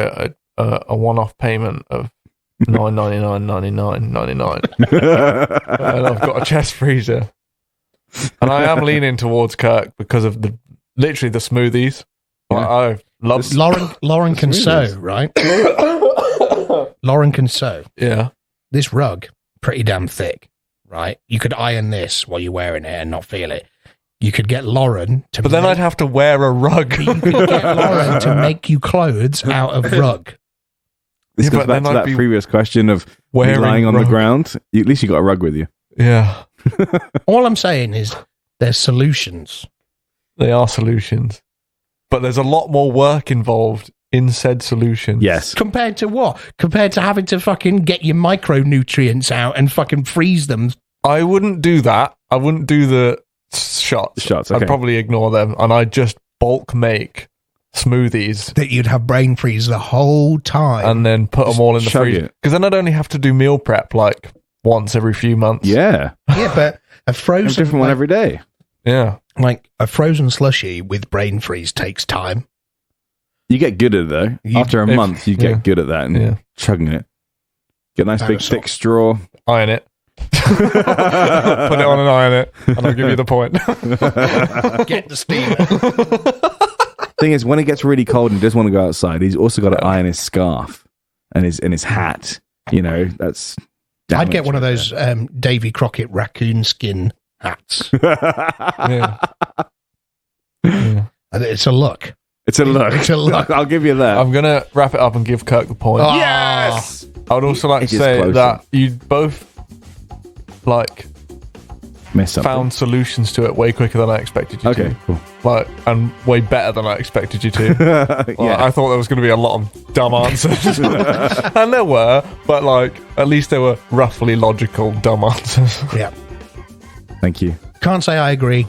a one-off payment of $9.99.99.99, and I've got a chest freezer. And I am leaning towards Kirk because of the smoothies. Yeah. I love Lauren can sew, right? Lauren can sew. Yeah. This rug, pretty damn thick, right? You could iron this while you're wearing it and not feel it. You could get Lauren to But then I'd have to wear a rug. You could get Lauren to make you clothes out of rug. This goes back to that previous question of lying on the ground. At least you got a rug with you. Yeah. All I'm saying is there's solutions. They are solutions. But there's a lot more work involved in said solutions. Yes. Compared to what? Compared to having to fucking get your micronutrients out and fucking freeze them. I wouldn't do that. I wouldn't do the shots. Okay. I'd probably ignore them, and I'd just bulk make smoothies that you'd have brain freeze the whole time and then put them all in the freezer. Because then I'd only have to do meal prep like once every few months. Yeah. Yeah, but a frozen... A different one every day. Yeah. Like a frozen slushy with brain freeze takes time. You get good at it though. After a month, you get good at that and chugging it. Get a nice big thick straw. Iron it. Put it on and iron it, and I'll give you the point. Get the steamer. Thing is, when it gets really cold and he doesn't want to go outside, he's also got to iron his scarf and his hat. You know, that's. I'd get one of those Davy Crockett raccoon skin hats. Yeah. It's a look. It's a look. It's a look. I'll give you that. I'm gonna wrap it up and give Kirk the point. Oh. Yes. I would also like to say that you both found solutions to it way quicker than I expected you to. Okay, cool. And way better than I expected you to. I thought there was going to be a lot of dumb answers. And there were, but at least they were roughly logical dumb answers. Yeah. Thank you. Can't say I agree,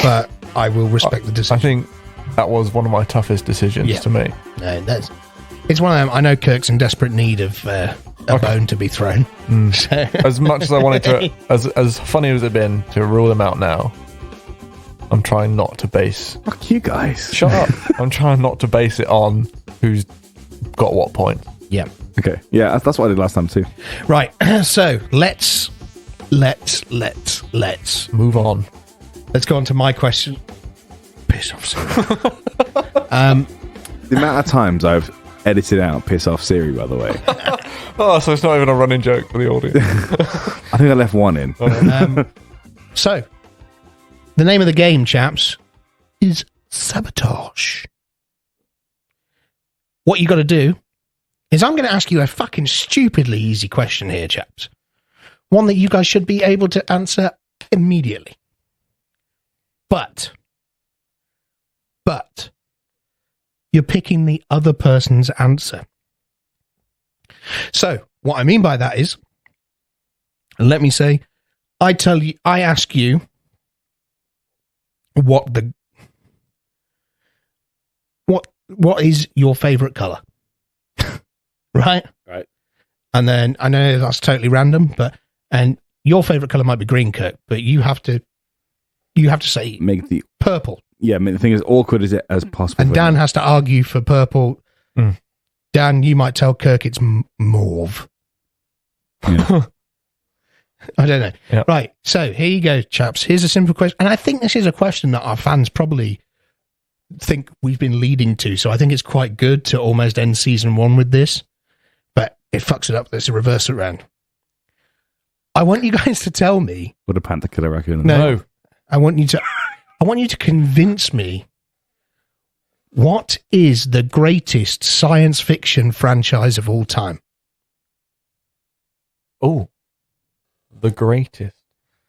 but I will respect the decision. I think that was one of my toughest decisions to me. No, it's one of them. I know Kirk's in desperate need of a bone to be thrown. So. As much as I wanted to, as funny as it's been to rule them out now, I'm trying not to base. Fuck you guys. Shut up. I'm trying not to base it on who's got what point. Yeah. Okay. Yeah, that's what I did last time too. Right. So let's Move on. Let's go on to my question. Piss off, Siri. The amount of times I've edited out piss off Siri, by the way. So it's not even a running joke for the audience. I think I left one in. So, the name of the game, chaps, is Sabotage. What you got to do is I'm going to ask you a fucking stupidly easy question here, chaps. One that you guys should be able to answer immediately. But you're picking the other person's answer. So, what I mean by that is, let me say, I ask you what is your favorite color? Right? Right. And then I know that's totally random, and your favorite color might be green, Kirk, but you have to say make the purple. Yeah, make the thing as awkward as possible. And Dan has to argue for purple. Dan, you might tell Kirk it's mauve. Yeah. I don't know. Yeah. Right. So here you go, chaps. Here's a simple question. And I think this is a question that our fans probably think we've been leading to. So I think it's quite good to almost end season 1 with this. But it fucks it up. Let's reverse it around. I want you guys to tell me. Would a panther kill a raccoon? No. I want you to convince me, what is the greatest science fiction franchise of all time? Oh, the greatest.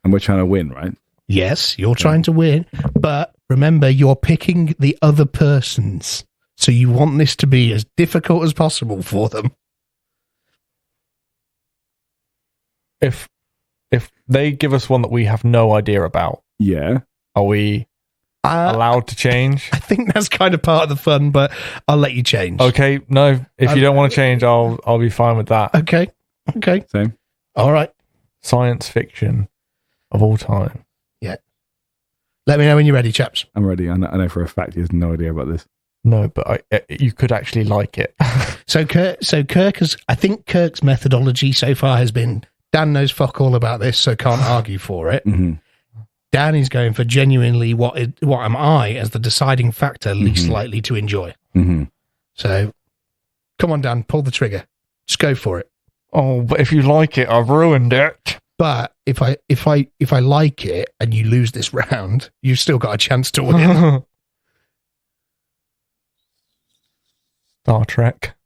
And we're trying to win, right? Yes, you're trying to win, but remember, you're picking the other person's, so you want this to be as difficult as possible for them. If they give us one that we have no idea about, are we allowed to change? I think that's kind of part of the fun, but I'll let you change. Okay, no. If you don't want to change, I'll be fine with that. Okay. Same. All right. Science fiction of all time. Yeah. Let me know when you're ready, chaps. I'm ready. I know for a fact he has no idea about this. No, but you could actually like it. So Kirk has. I think Kirk's methodology so far has been, Dan knows fuck all about this, so can't argue for it. Mm-hmm. Dan is going for genuinely what am I as the deciding factor least likely to enjoy. Mm-hmm. So, come on, Dan, pull the trigger. Just go for it. Oh, but if you like it, I've ruined it. But if I like it and you lose this round, you've still got a chance to win. Star Trek.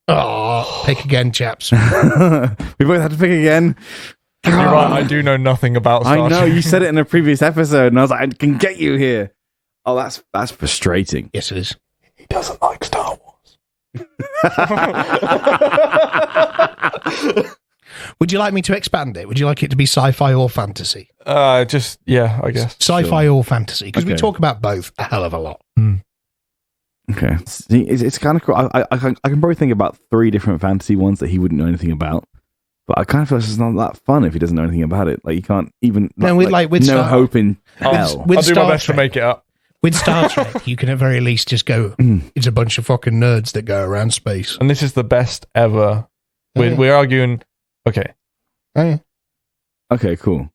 Oh, pick again, chaps. We both had to pick again. You're right, I do know nothing about Star Trek. I know, you said it in a previous episode, and I was like, I can get you here. Oh, that's frustrating. Yes, it is. He doesn't like Star Wars. Would you like me to expand it? Would you like it to be sci-fi or fantasy? I guess. Sci-fi or fantasy, because we talk about both a hell of a lot. Okay. See, it's kind of cool. I can probably think about 3 different fantasy ones that he wouldn't know anything about. But I kind of feel like it's not that fun if he doesn't know anything about it. Like, you can't even... with no hope in hell. I'll do my best to make it up. With Star Trek, you can at very least just go, it's a bunch of fucking nerds that go around space. And this is the best ever. We're arguing... Okay. Okay, cool.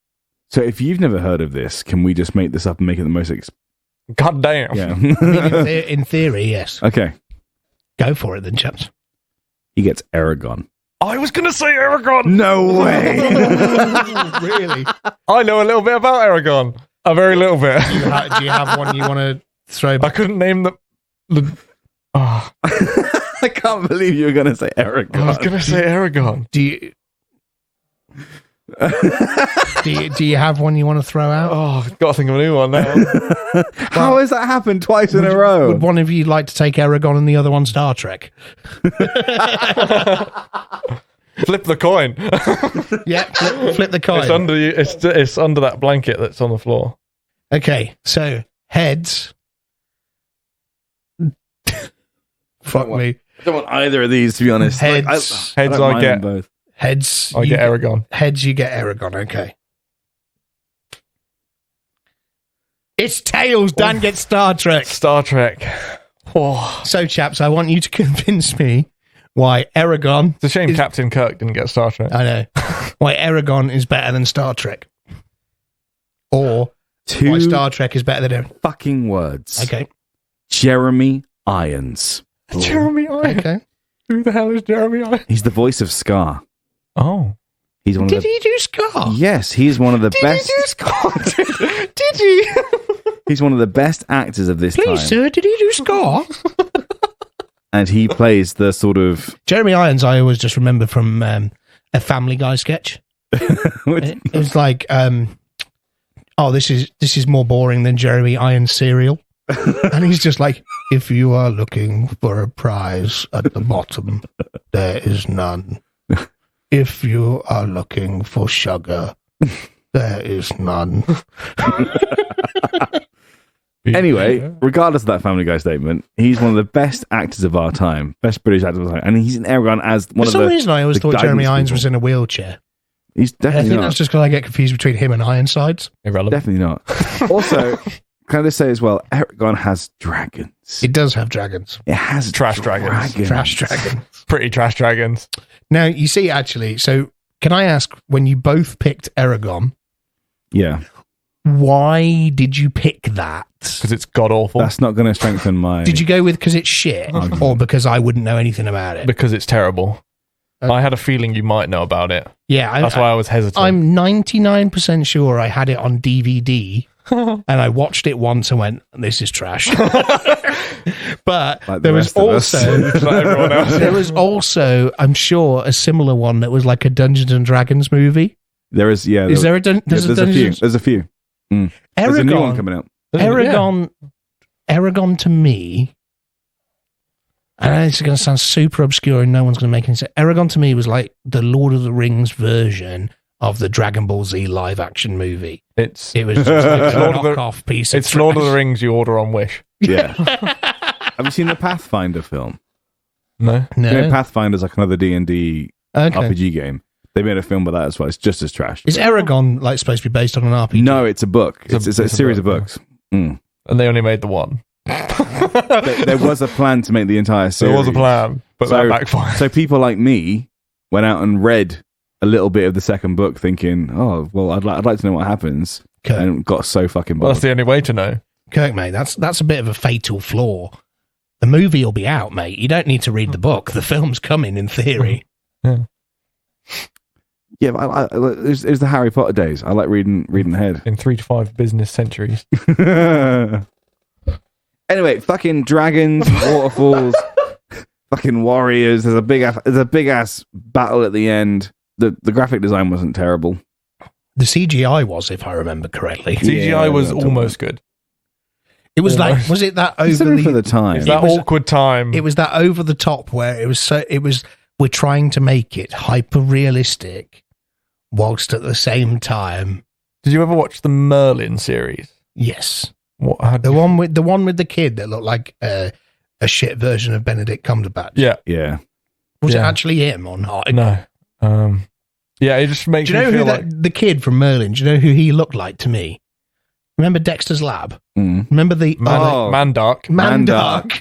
So if you've never heard of this, can we just make this up and make it the most... God damn. Yeah. In theory, yes. Okay. Go for it then, chaps. He gets Aragon. I was going to say Aragon. No way. Really? I know a little bit about Aragon. A very little bit. Do you have one you want to throw back? I couldn't name the I can't believe you were going to say Aragon. I was going to say Aragon. Do you... Do you have one you want to throw out? Oh, got to think of a new one now. How has that happened twice in a row? Would one of you like to take Eragon and the other one Star Trek? Flip the coin. Yeah, flip the coin. It's under you. It's under that blanket that's on the floor. Okay, so heads. Fuck me. I don't want either of these, to be honest. Heads. I get both. Heads. I get Eragon. Heads, you get Eragon. Okay. It's tails. Dan gets Star Trek. Star Trek. Oh. So, chaps, I want you to convince me why Eragon. It's a shame Captain Kirk didn't get Star Trek. I know. Why Eragon is better than Star Trek. Or why Star Trek is better than fucking words. Okay. Jeremy Irons. Jeremy Irons. Okay. Who the hell is Jeremy Irons? He's the voice of Scar. Oh. He's one Did he do Scar? Yes, he's one of the best. Did he do Scar? Did he? He's one of the best actors of this time. Please, sir, did he do Scar? And he plays the sort of Jeremy Irons. I always just remember from a Family Guy sketch. It was like, oh, this is more boring than Jeremy Irons cereal. And he's just like, if you are looking for a prize at the bottom, there is none. If you are looking for sugar, there is none. Anyway, regardless of that Family Guy statement, he's one of the best actors of our time, best British actors of our time, and he's in Eragon as one of the. For some reason, I always thought Jeremy Irons was in a wheelchair. He's definitely I think not. that's just because I get confused between him and Ironsides. Irrelevant. Definitely not. Also, can I just say as well, Eragon has dragons. It does have dragons. It has Trash dragons. Trash dragons. Pretty trash dragons. Now, you see, actually, so can I ask, when you both picked Eragon, Yeah. why did you pick that? Because it's god awful. That's not going to strengthen my. Did you go with because it's shit or because I wouldn't know anything about it? Because it's terrible. Okay. I had a feeling you might know about it. Yeah. That's why I was hesitant. I'm 99% sure I had it on DVD and I watched it once and went, this is trash. But Like there was also, everyone else. there was also, I'm sure, a similar one that was like a Dungeons and Dragons movie. There is, yeah. Is there a there's a few. There's a few. Mm. There's a new one coming out. Eragon to me, and I know it's going to sound super obscure and no one's going to make any sense. Eragon to me was like the Lord of the Rings version of the Dragon Ball Z live action movie. It was just like a knockoff piece of It's Lord of the Rings you order on Wish. Yeah. Have you seen the Pathfinder film? No. You know, Pathfinder's like another D&D RPG game. They made a film about that as well. It's just as trash. Is Eragon like supposed to be based on an RPG? No, it's a book. It's a series of books. Mm. And they only made the one. There was a plan to make the entire series. There was a plan, but that backfired. So people like me went out and read a little bit of the second book thinking, oh, well, I'd like to know what happens. Kirk. And got so fucking bored. Well, that's the only way to know. Kirk, mate, that's a bit of a fatal flaw. The movie will be out, mate. You don't need to read the book. The film's coming, in theory. Yeah. Yeah, but it was the Harry Potter days. I like reading ahead. In 3 to 5 business centuries. Anyway, fucking dragons, waterfalls, fucking warriors. There's a big ass battle at the end. The graphic design wasn't terrible. The CGI was, if I remember correctly. CGI was almost good. It was like, was it that over for the time? It's that awkward time. It was that over the top where we're trying to make it hyper realistic, whilst at the same time. Did you ever watch the Merlin series? Yes. The one with the kid that looked like a shit version of Benedict Cumberbatch. Yeah. Was it actually him or not? No. Yeah, it just makes. Do you know me who feel like the kid from Merlin? Do you know who he looked like to me? Remember Dexter's Lab? Mm. Remember the Mandark? Mandark.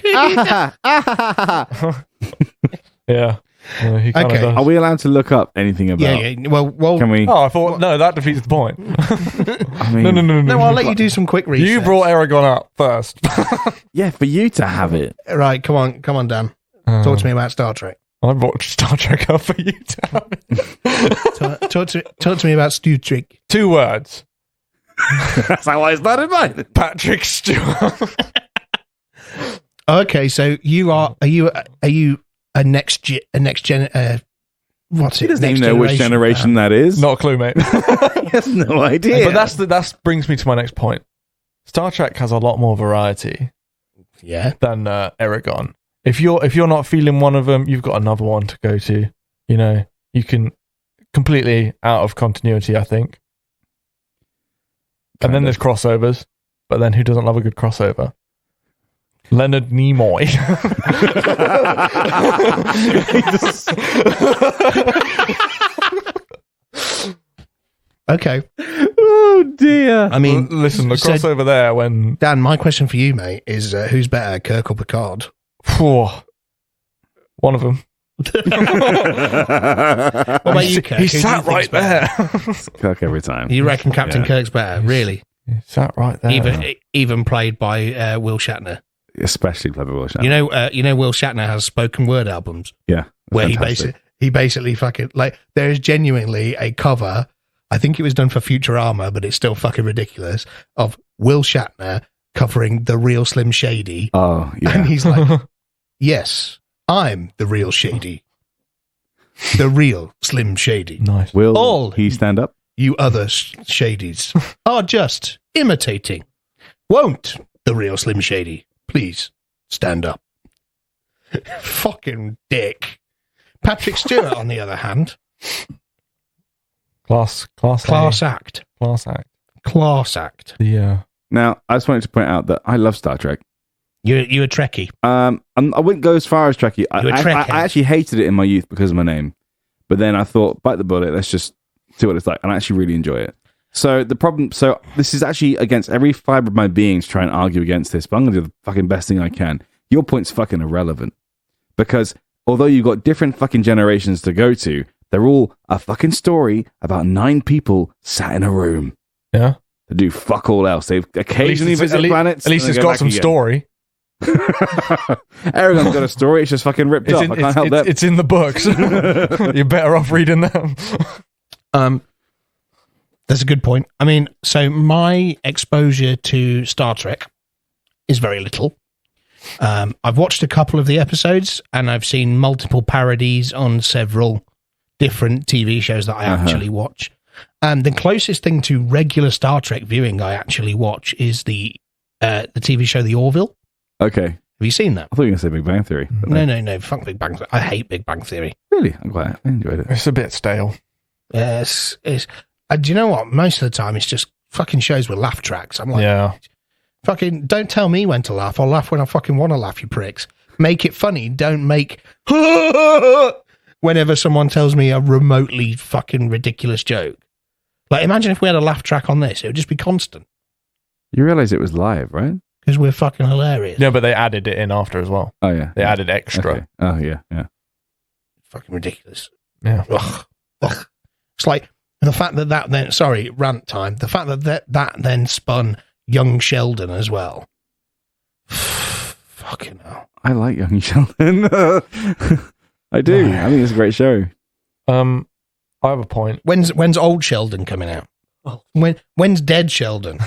Yeah. He Okay. does. Are we allowed to look up anything about? Yeah. Well. Can we? Oh, I thought no. That defeats the point. I mean, No, I'll let you do some quick research. You brought Eragon up first. yeah, for you to have it. Right, come on, Dan. Talk to me about Star Trek. I brought Star Trek up for you to have it. Talk to me about Stu Trek. 2 words. That's how I started mine. Patrick Stewart. Okay, so are you a next gen what's it? He doesn't even know which generation that is. Not a clue, mate. He has no idea. But that brings me to my next point. Star Trek has a lot more variety. Yeah. Than Eragon. If you're not feeling one of them, you've got another one to go to. You know, you can completely out of continuity, I think. And then there's crossovers. But then who doesn't love a good crossover? Leonard Nimoy. Okay. Oh dear. I mean, listen, the crossover there when Dan, my question for you, mate, is who's better, Kirk or Picard? One of them. What about you, Kirk? He sat right there. Kirk every time. You reckon Captain Kirk's better? Really? He sat right there. Even played by Will Shatner. Especially played by Will Shatner. You know, Will Shatner has spoken word albums. Yeah. Where he basically fucking like there is genuinely a cover. I think it was done for Futurama, but it's still fucking ridiculous. Of Will Shatner covering the real Slim Shady. Oh, yeah. And he's like, "Yes, I'm the real Shady, the real Slim Shady." Nice. Will he stand up? You other Shadies are just imitating. Won't the real Slim Shady please stand up? Fucking dick. Patrick Stewart, on the other hand. Class act. Yeah. Now, I just wanted to point out that I love Star Trek. You're a Trekkie. I wouldn't go as far as Trekkie. I actually hated it in my youth because of my name. But then I thought, bite the bullet, let's just see what it's like. And I actually really enjoy it. So this is actually against every fiber of my being to try and argue against this, but I'm going to do the fucking best thing I can. Your point's fucking irrelevant. Because although you've got different fucking generations to go to, they're all a fucking story about 9 people sat in a room. Yeah. To do fuck all else. They occasionally visit planets. At least it's got some story. Eragon's got a story. It's just fucking ripped off. I can't help that. It's in the books. You're better off reading them. That's a good point. I mean, so my exposure to Star Trek is very little. I've watched a couple of the episodes and I've seen multiple parodies on several different TV shows that I actually watch. And the closest thing to regular Star Trek viewing I actually watch is the TV show The Orville. Okay. Have you seen that? I thought you were going to say Big Bang Theory. No. Fuck Big Bang Theory. I hate Big Bang Theory. Really? I enjoyed it. It's a bit stale. Yes. Do you know what? Most of the time it's just fucking shows with laugh tracks. I'm like, yeah. Fucking don't tell me when to laugh. I'll laugh when I fucking want to laugh, you pricks. Make it funny. Don't make whenever someone tells me a remotely fucking ridiculous joke. Like, imagine if we had a laugh track on this. It would just be constant. You realize it was live, right? Because we're fucking hilarious. Yeah, but they added it in after as well. Oh, yeah. They added extra. Okay. Oh, yeah. Fucking ridiculous. Yeah. Ugh. It's like the fact that then, sorry, rant time. The fact that then spun Young Sheldon as well. Fucking hell. I like Young Sheldon. I do. I think it's a great show. I have a point. When's old Sheldon coming out? Oh. When's dead Sheldon?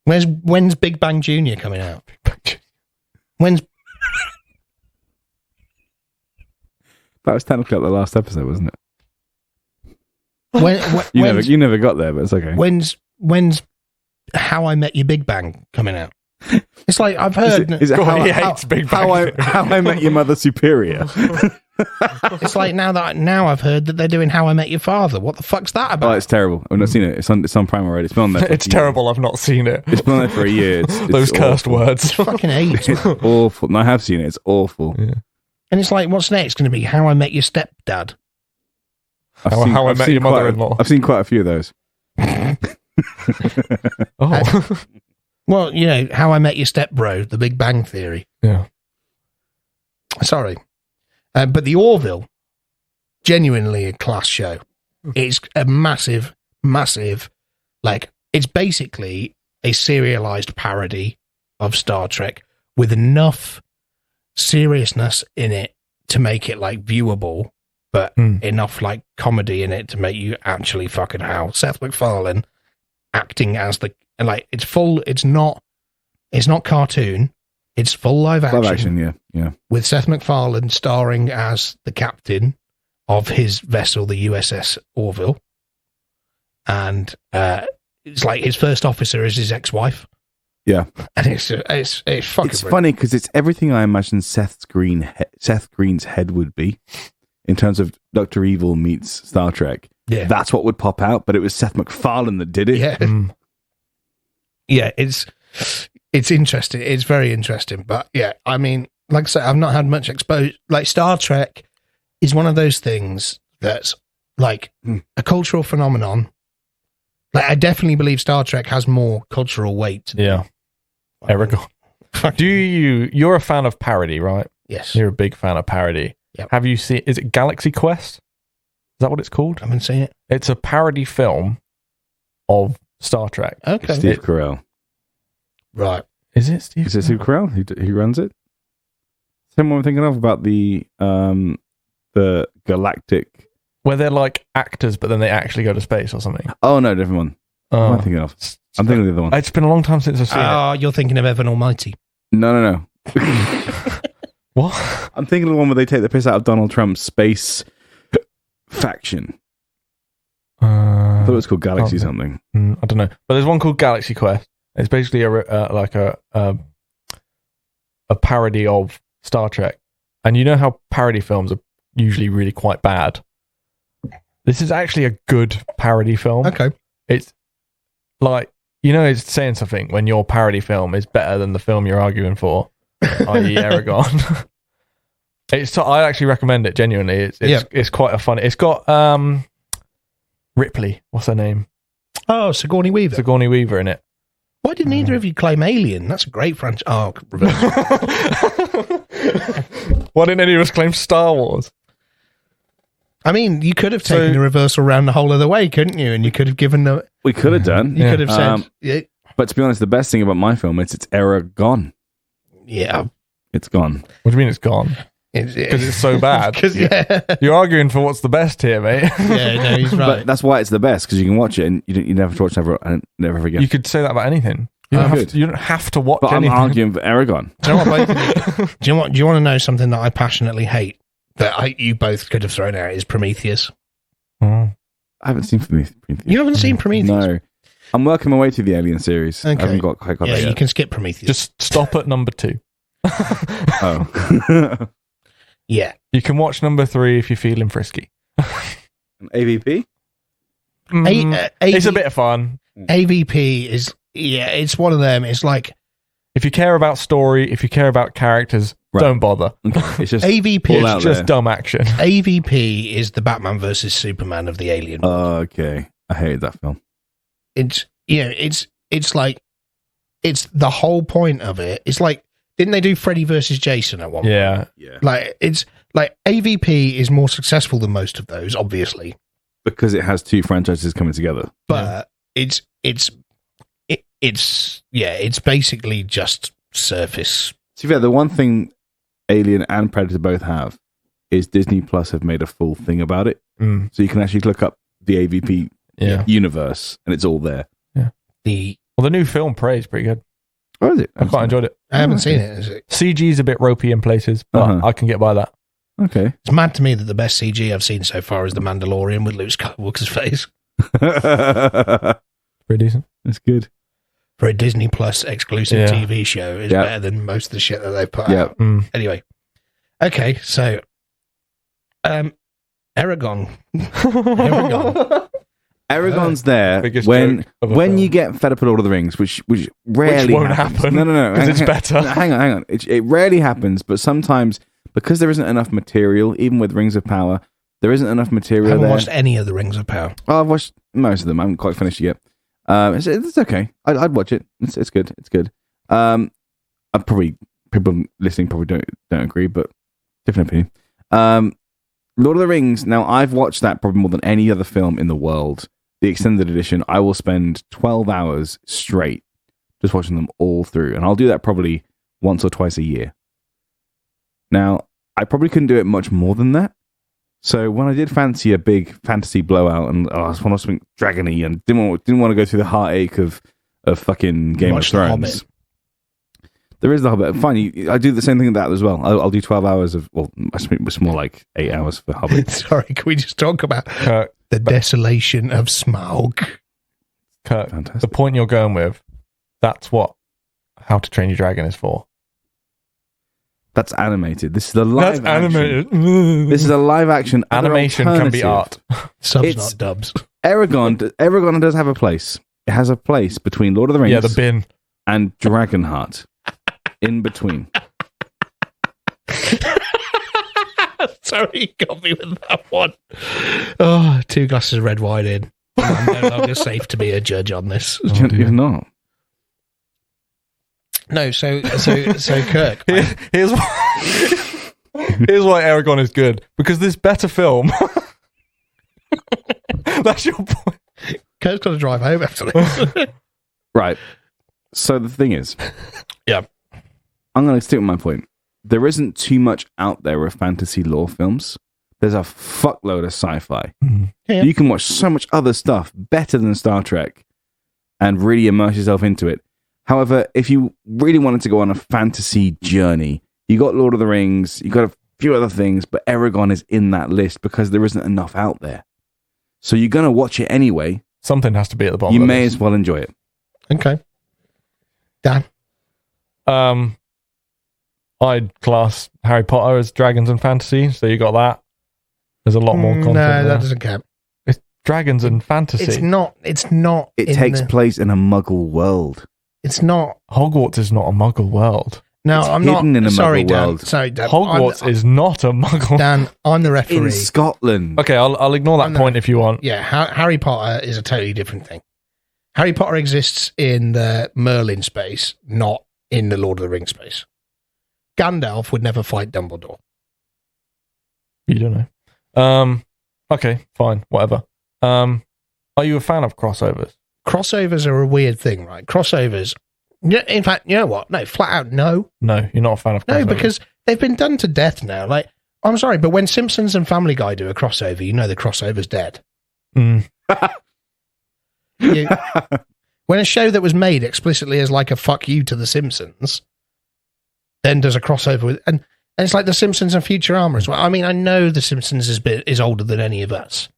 When's Big Bang Jr. coming out? When's that was technically the last episode, wasn't it? You never got there, but it's okay. When's How I Met Your Big Bang coming out? It's like I've heard. Is it How I Met Your Mother Superior? It's like now I've heard that they're doing How I Met Your Father. What the fuck's that about? Oh, it's terrible. I've not seen it. It's on Prime already. It's been on there. It's terrible. I've not seen it. It's been on there for a year. Those cursed words. It's fucking AIDS. It's awful. No, I have seen it. It's awful. Yeah. And it's like, what's next going to be? How I Met Your Stepdad. How I Met Your Mother-in-Law. I've seen quite a few of those. Well, you know, How I Met Your Stepbro, The Big Bang Theory. Yeah. Sorry. But The Orville, genuinely a class show. It's a massive, like, it's basically a serialized parody of Star Trek with enough seriousness in it to make it, like, viewable, but enough, like, comedy in it to make you actually fucking howl. Seth MacFarlane acting as it's not cartoon. It's full live action. Yeah. With Seth MacFarlane starring as the captain of his vessel, the USS Orville, and it's like his first officer is his ex-wife. Yeah, and it's fucking. It's funny because it's everything I imagine Seth Green's head would be in terms of Dr. Evil meets Star Trek. Yeah, that's what would pop out, but it was Seth MacFarlane that did it. Yeah, yeah, it's interesting. It's very interesting, but yeah, I mean, like I said, I've not had much exposure. Like Star Trek is one of those things that's like a cultural phenomenon. Like I definitely believe Star Trek has more cultural weight. Yeah. Aragon. You're a fan of parody, right? Yes. You're a big fan of parody. Yep. Have you seen, is it Galaxy Quest? Is that what it's called? I haven't seen it. It's a parody film of Star Trek. Okay. Steve Carell. Right. Is it Steve? Is it Steve Carell who runs it? Same one I'm thinking of about the galactic, where they're like actors, but then they actually go to space or something. Oh no, different one. What am I thinking of? I'm thinking of the other one. It's been a long time since I've seen it. Oh, you're thinking of Evan Almighty. No. What? I'm thinking of the one where they take the piss out of Donald Trump's space faction. I thought it was called Galaxy something. I don't know, but there's one called Galaxy Quest. It's basically a parody of Star Trek, and you know how parody films are usually really quite bad. This is actually a good parody film. Okay, it's like, you know, it's saying something when your parody film is better than the film you're arguing for, i.e. Aragon. I actually recommend it genuinely. It's quite a fun. It's got Ripley. What's her name? Oh, Sigourney Weaver. Sigourney Weaver in it. Why didn't either of you claim Alien? That's a great franchise. Oh, reverse. Why didn't any of us claim Star Wars? I mean, you could have taken the reversal round the whole other way, couldn't you? And you could have given the... We could have done. You could have said... But to be honest, the best thing about my film is it's Aragon. Yeah. It's gone. What do you mean it's gone? Because it's so bad. You're arguing for what's the best here, mate. Yeah, no, he's right. But that's why it's the best, because you can watch it and you never have to watch it never again. You could say that about anything. You don't have to watch but anything. I'm arguing for Aragon. Do you know what, both do you want to know something that I passionately hate that you both could have thrown out is Prometheus? I haven't seen Prometheus. You haven't seen Prometheus? No. I'm working my way through the Alien series. Okay. I haven't got there yet. You can skip Prometheus. Just stop at number 2. Oh. Yeah. You can watch number 3 if you're feeling frisky. AVP? It's a bit of fun. AVP is, it's one of them. It's like, if you care about story, if you care about characters, don't bother. Okay. It's just AVP is just dumb action. AVP is the Batman versus Superman of the Alien world. Okay. I hated that film. It's like, it's the whole point of it. It's like, didn't they do Freddy versus Jason at one point? Yeah. Like, it's like AVP is more successful than most of those, obviously. Because it has 2 franchises coming together. But it's basically just surface. To be fair, the one thing Alien and Predator both have is Disney Plus have made a full thing about it. So you can actually look up the AVP universe and it's all there. Yeah. The new film Prey is pretty good. Oh, is it? I quite enjoyed it. I haven't seen it. Is it? CG is a bit ropey in places, but I can get by that. Okay. It's mad to me that the best CG I've seen so far is The Mandalorian with Luke Skywalker's face. Pretty decent. That's good. For a Disney Plus exclusive TV show, it's better than most of the shit that they put out. Anyway. Okay, so Aragon. Aragon's there when you get fed up with Lord of the Rings, which rarely won't happens. happen. No, because it's better. Hang on. It rarely happens, but sometimes because there isn't enough material, even with Rings of Power, there isn't enough material. I haven't watched any of the Rings of Power. Oh, I've watched most of them. I haven't quite finished it yet. It's okay. I'd watch it. It's good. It's good. I probably people listening probably don't agree, but different opinion. Lord of the Rings. Now I've watched that probably more than any other film in the world. The extended edition, I will spend 12 hours straight just watching them all through, and I'll do that probably once or twice a year. Now I probably couldn't do it much more than that. So when I did fancy a big fantasy blowout and I just wanted something dragony and didn't want to go through the heartache of fucking Game of Thrones, There is the Hobbit. Fine, I do the same thing with that as well. I'll do 12 hours of... Well, it's more like 8 hours for Hobbit. Sorry, can we just talk about the desolation of Smaug? Kirk, the point you're going with, that's what How to Train Your Dragon is for. That's animated. This is the live action. Animated. This is a live action. Animation can be art. Subs, not dubs. Eragon does have a place. It has a place between Lord of the Rings. Yeah, the bin. And Dragonheart. In between. Sorry, you got me with that one. Oh, 2 glasses of red wine in. I'm no longer safe to be a judge on this. You're not. No, so Kirk. Here's why Eragon is good. Because this better film. That's your point. Kirk's got to drive home after this. Right. So the thing is, yeah, I'm going to stick with my point. There isn't too much out there with fantasy lore films. There's a fuckload of sci-fi. Mm-hmm. Yeah. You can watch so much other stuff better than Star Trek and really immerse yourself into it. However, if you really wanted to go on a fantasy journey, you got Lord of the Rings, you got a few other things, but Eragon is in that list because there isn't enough out there. So you're going to watch it anyway. Something has to be at the bottom. You may as well enjoy it. Okay. Dan? I'd class Harry Potter as dragons and fantasy, so you got that. There's a lot more content. No, that doesn't count. It's dragons and fantasy. It's not. It takes place in a muggle world. It's not. Hogwarts is not a muggle world. No, it's I'm hidden not. In a sorry, muggle Dan. World. Sorry, Dan. Hogwarts is not a muggle. Dan, I'm the referee. In Scotland. Okay, I'll ignore that point if you want. Yeah, Harry Potter is a totally different thing. Harry Potter exists in the Merlin space, not in the Lord of the Rings space. Gandalf would never fight Dumbledore. You don't know. Okay, fine, whatever. Are you a fan of crossovers? Crossovers are a weird thing, right? Crossovers. Yeah, in fact, you know what? No, flat out, no. No, you're not a fan of crossovers. No, because they've been done to death now. Like, I'm sorry, but when Simpsons and Family Guy do a crossover, you know the crossover's dead. Mm. When a show that was made explicitly as like a fuck you to the Simpsons, then does a crossover with, and it's like the Simpsons and Futurama as well. I mean, I know the Simpsons is older than any of us.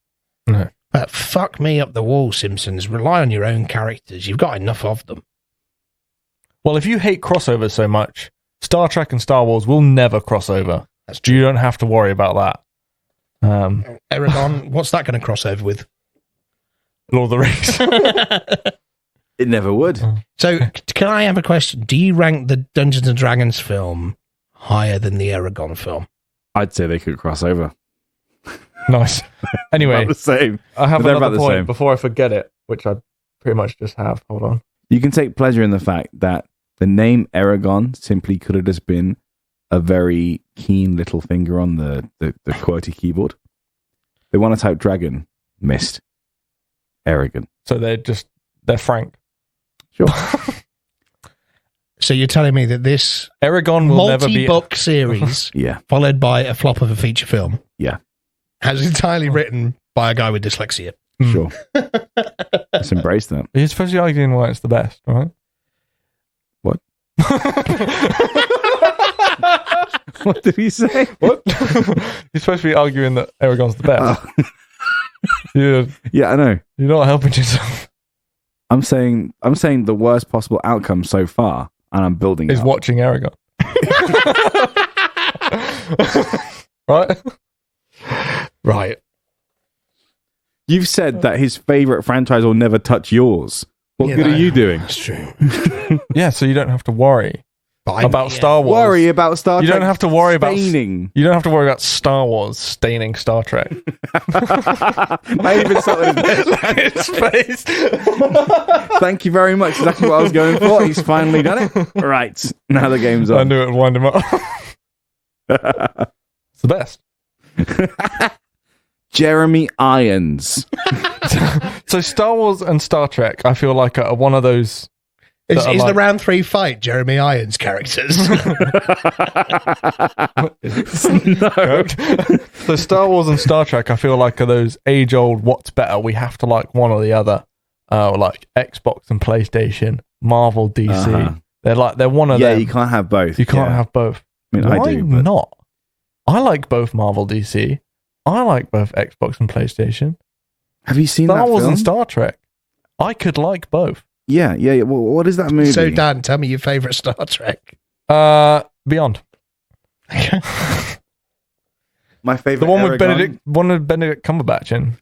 No. But fuck me up the wall, Simpsons. Rely on your own characters. You've got enough of them. Well, if you hate crossovers so much, Star Trek and Star Wars will never cross over. That's true. You don't have to worry about that. Eragon, what's that going to cross over with? Lord of the Rings. It never would. So, can I have a question? Do you rank the Dungeons and Dragons film higher than the Eragon film? I'd say they could cross over. Nice. Anyway, the same. I have another point before I forget it, which I pretty much just have. Hold on. You can take pleasure in the fact that the name Eragon simply could have just been a very keen little finger on the QWERTY keyboard. They want to type dragon. Missed. Eragon. So they're frank. Sure. So you're telling me that this Eragon will never be multi-book series, yeah, followed by a flop of a feature film, yeah, has entirely written by a guy with dyslexia. Sure. Let's embrace that. You're supposed to be arguing why it's the best, right? What? What did he say? What? You're supposed to be arguing that Eragon's the best. Yeah, I know. You're not helping yourself. I'm saying the worst possible outcome so far, and I'm building is up. Watching Eragon. Right? Right. You've said that his favorite franchise will never touch yours. What good are you doing? That's true. Yeah, so you don't have to worry about Star Wars. Worry about Star Trek. You don't have to worry staining. You don't have to worry about Star Wars staining Star Trek. Might even start with his face. Thank you very much. Exactly what I was going for. He's finally done it. Right. Now the game's on. I knew it would wind him up. It's the best. Jeremy Irons. So Star Wars and Star Trek, I feel like are one of those. Is the round 3 fight Jeremy Irons characters? No. So Star Wars and Star Trek, I feel like are those age-old. What's better? We have to like one or the other. Like Xbox and PlayStation, Marvel, DC. They're one of them. Yeah, you can't have both. You can't have both. I mean, Why I do. But... not? I like both Marvel DC. I like both Xbox and PlayStation. Have you seen Star that Wars film? and Star Trek. I could like both. Yeah. Well, what is that movie? So, Dan, tell me your favourite Star Trek. Beyond. My favourite. The one with Benedict Cumberbatch in.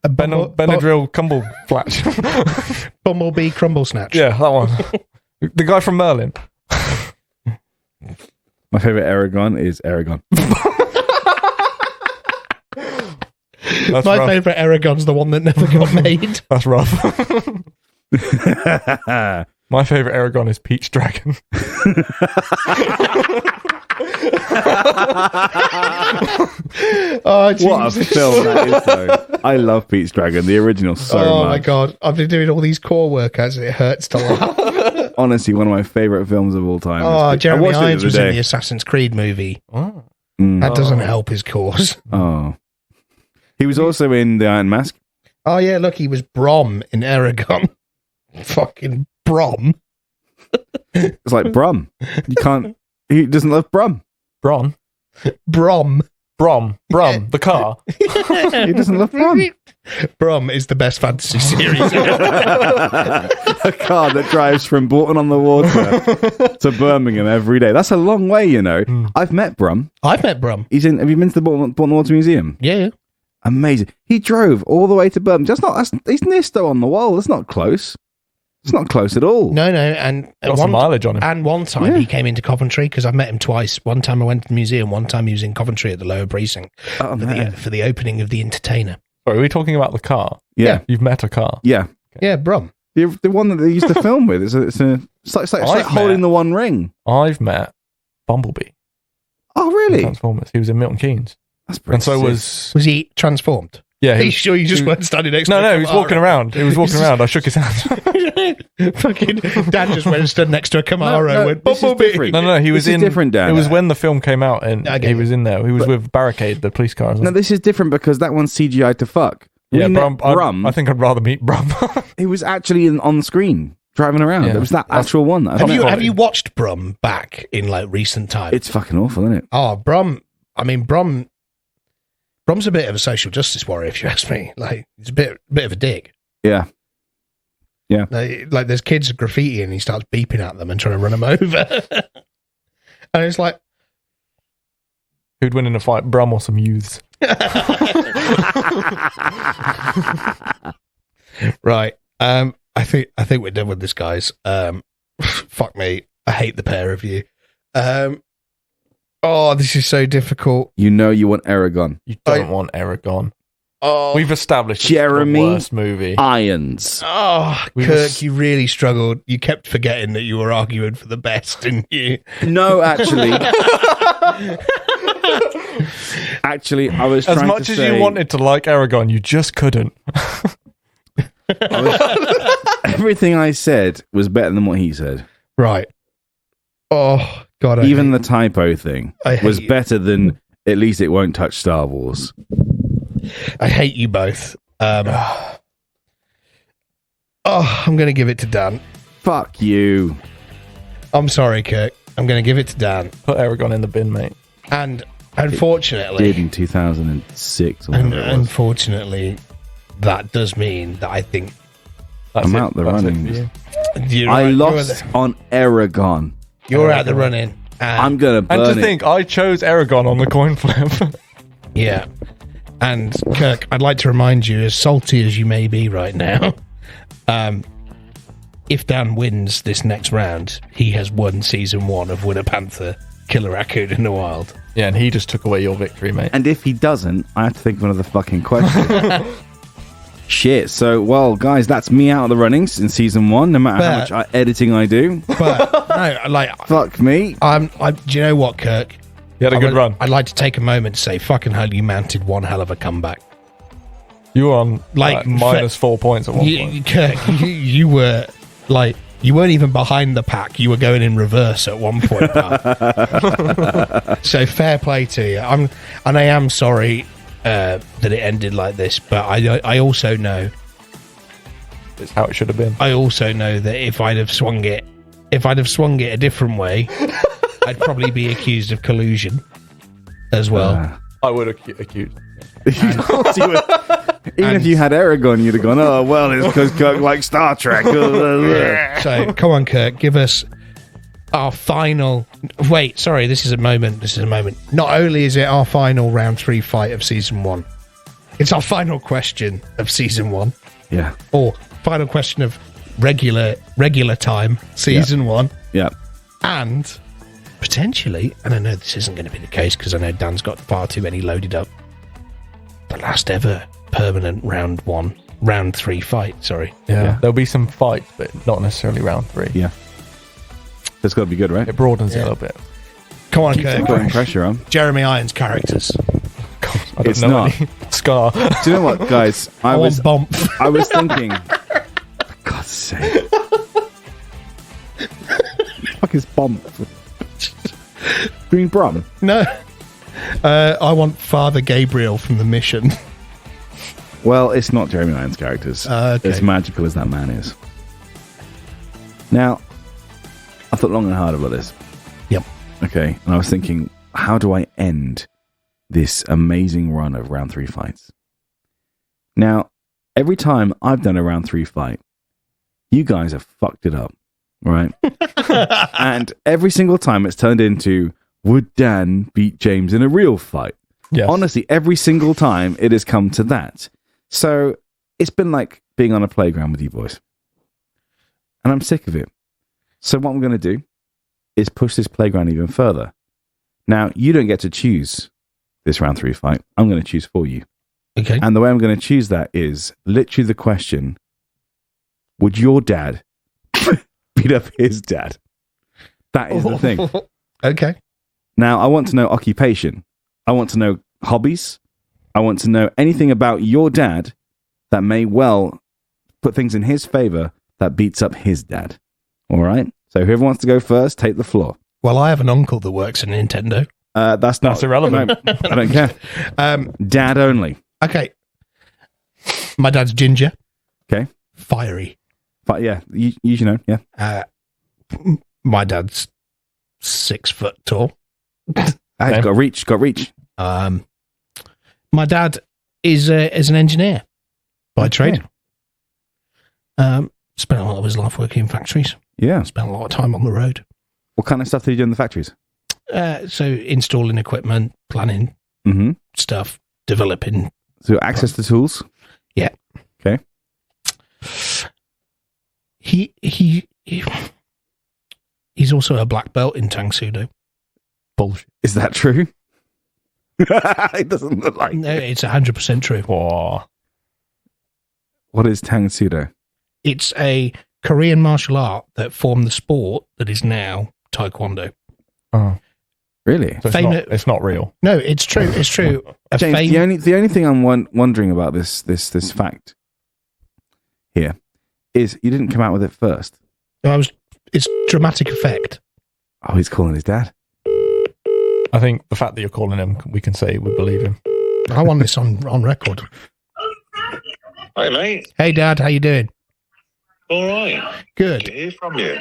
Benadryl Cumberflatch. Bumblebee Crumble Snatch. Yeah, that one. The guy from Merlin. My favourite Aragon is Aragon. My favourite Aragon's the one that never got made. That's rough. My favourite Aragon is Peach Dragon. Oh, Jesus. What a film that is, though. I love Pete's Dragon, the original, so much. Oh, my God. I've been doing all these core workouts and it hurts to laugh. Honestly, one of my favourite films of all time. Oh, Jeremy Irons was in the Assassin's Creed movie. Oh. That doesn't help his cause. Oh. He was also in The Iron Mask. Oh, yeah, look, he was Brom in Aragon. Fucking Brom. It's like Brum. You can't... He doesn't love Brum. Brom. Yeah. The car. He doesn't love Brum. Brom is the best fantasy series ever. A car that drives from Bourton-on-the-Water to Birmingham every day. That's a long way, you know. I've met Brum. I've met Brom. Have you been to the Bourton-on-the-Water Museum? Yeah. Amazing. He drove all the way to Birmingham. He's near Stow-on-the-Wold. That's not close. It's not close at all. No, and got some mileage on him. And one time he came into Coventry because I've met him twice. One time I went to the museum. One time he was in Coventry at the Lower Precinct for the opening of The Entertainer. Sorry, are we talking about the car? Yeah. You've met a car? Yeah. Okay. Yeah, Brom. The one that they used to film with. It's like holding the One Ring. I've met Bumblebee. Oh, really? Transformers. He was in Milton Keynes. That's pretty And so sick. was he transformed? Yeah. Are you sure you just weren't standing next to him? No, he was walking around. He was walking around. I shook his hand. Fucking Dan just went and stood next to a Camaro and went, this is different. No, he was in... different, Dan. It was when the film came out and he was in there. He was with Barricade, the police car. No, this is different because that one's CGI to fuck. Yeah, Brum. I think I'd rather meet Brum. He was actually on the screen driving around. Yeah. It was that actual one. Have you watched Brum back in like recent times? It's fucking awful, isn't it? Oh, Brum. I mean, Brum's a bit of a social justice warrior, if you ask me. Like, he's a bit of a dick. Yeah. Yeah. Like there's kids graffiti and he starts beeping at them and trying to run them over. And it's like, who'd win in a fight, Brum or some youths? Right. I think we're done with this, guys. Fuck me. I hate the pair of you. Oh, this is so difficult. You know you want Aragon. You don't want Aragon. Oh, we've established Jeremy it's the worst movie. Irons. Oh, Kirk, you really struggled. You kept forgetting that you were arguing for the best, didn't you? No, actually. Actually, I was trying to say... As much as you wanted to like Aragon, you just couldn't. Everything I said was better than what he said. Right. Oh, God. Even the typo thing was better than at least it won't touch Star Wars. I hate you both. I'm going to give it to Dan. Fuck you. I'm sorry, Kirk. I'm going to give it to Dan. Put Aragon in the bin, mate. And unfortunately... It did in 2006. Or unfortunately, that does mean that I think... I'm out the running. I lost on Aragon. You're out the running. I'm going to burn it. And to think, I chose Aragon on the coin flip. Yeah. And Kirk, I'd like to remind you, as salty as you may be right now, if Dan wins this next round, he has won season 1 of Winner Panther, Killer Raccoon in the Wild. Yeah, and he just took away your victory, mate. And if he doesn't, I have to think of another fucking question. Shit. So, well, guys, that's me out of the runnings in season 1, no matter how much editing I do. But, no, like... Fuck me. Do you know what, Kirk? You had a good run. I'd like to take a moment to say, fucking hell, you mounted one hell of a comeback. You were on like minus 4 points at one point. Kirk, you were like, you weren't even behind the pack. You were going in reverse at one point. So fair play to you. I am sorry that it ended like this, but I also know it's how it should have been. I also know that if I'd have swung it if I'd have swung it a different way, I'd probably be accused of collusion as well. I would accuse. Even if you had Aragon, you'd have gone, oh, well, it's because Kirk likes Star Trek. So, come on, Kirk, give us our final... Wait, sorry, this is a moment. Not only is it our final round 3 fight of Season 1, it's our final question of Season 1. Yeah. Or final question of regular time, Season 1. Yeah. And potentially, and I know this isn't going to be the case because I know Dan's got far too many loaded up, the last ever permanent round 3 fight, sorry. Yeah. There'll be some fights, but not necessarily round 3. Yeah. That's got to be good, right? It broadens it a little bit. Come on, Kirk. Putting pressure on. Jeremy Irons characters. God, I don't It's know not. any. Scar. Do you know what, guys? I was bump. I was thinking, for God's sake. Fuck is bomb? Green Brum? No. I want Father Gabriel from The Mission. Well, it's not Jeremy Irons' characters. Okay. As magical as that man is. Now, I thought long and hard about this. Yep. Okay, and I was thinking, how do I end this amazing run of round 3 fights? Now, every time I've done a round 3 fight, you guys have fucked it up, right? And every single time it's turned into, would Dan beat James in a real fight? Yes. Honestly, every single time it has come to that. So it's been like being on a playground with you boys. And I'm sick of it. So what I'm going to do is push this playground even further. Now, you don't get to choose this round 3 fight. I'm going to choose for you. Okay. And the way I'm going to choose that is literally the question, would your dad beat up his dad? That is the thing. Okay. Now, I want to know occupation. I want to know hobbies. I want to know anything about your dad that may well put things in his favor that beats up his dad. All right? So whoever wants to go first, take the floor. Well, I have an uncle that works at Nintendo. That's irrelevant. No, I don't care. Dad only. Okay. My dad's ginger. Okay. Fiery. But yeah, you know, yeah. My dad's 6 foot tall. Got reach. My dad is an engineer by trade. Spent a lot of his life working in factories. Yeah. Spent a lot of time on the road. What kind of stuff did you do in the factories? So installing equipment, planning stuff, developing. So access to tools? Yeah. Okay. He's also a black belt in Tang Sudo. Bullshit. Is that true? It doesn't look like No, it. it's 100% true. Oh. What is Tang Sudo? It's a Korean martial art that formed the sport that is now Taekwondo. Oh. Really? So it's not real. No, it's true. It's true. James, the only thing I'm wondering about this fact here is you didn't come out with it first. It's dramatic effect. Oh, he's calling his dad. I think the fact that you're calling him, we can say we believe him. I want this on record. Hey, mate. Hey, Dad. How you doing? All right. Good. Good to hear from you.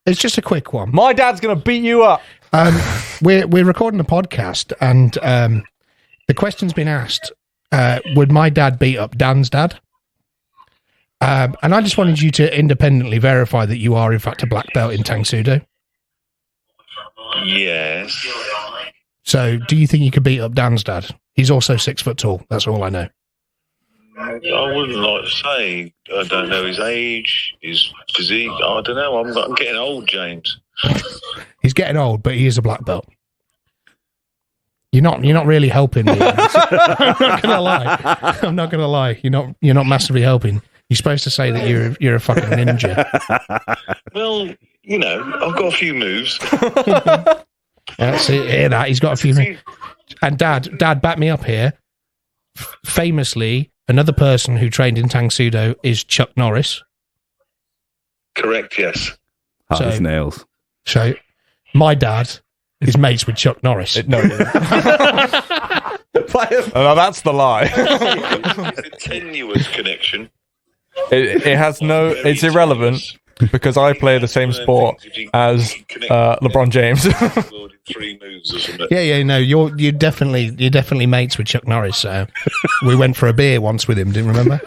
It's just a quick one. My dad's going to beat you up. We're recording a podcast, and the question's been asked: would my dad beat up Dan's dad? And I just wanted you to independently verify that you are, in fact, a black belt in Tang Sudo. Yes. So, do you think you could beat up Dan's dad? He's also 6 foot tall. That's all I know. I wouldn't like to say. I don't know his age, his physique. I don't know. I'm getting old, James. He's getting old, but he is a black belt. You're not really helping me. I'm not gonna lie. You're not massively helping. You're supposed to say that you're a fucking ninja. Well, you know, I've got a few moves. That's it. Hear that? He's got a few moves. And Dad, back me up here. Famously, another person who trained in Tang Sudo is Chuck Norris. Correct. Yes. Hard as nails. So, my dad is mates with Chuck Norris. No, that's the lie. It's a tenuous connection. It has no. It's irrelevant. because I play the same sport as LeBron James. Yeah, no, you're definitely mates with Chuck Norris. So we went for a beer once with him. Didn't remember?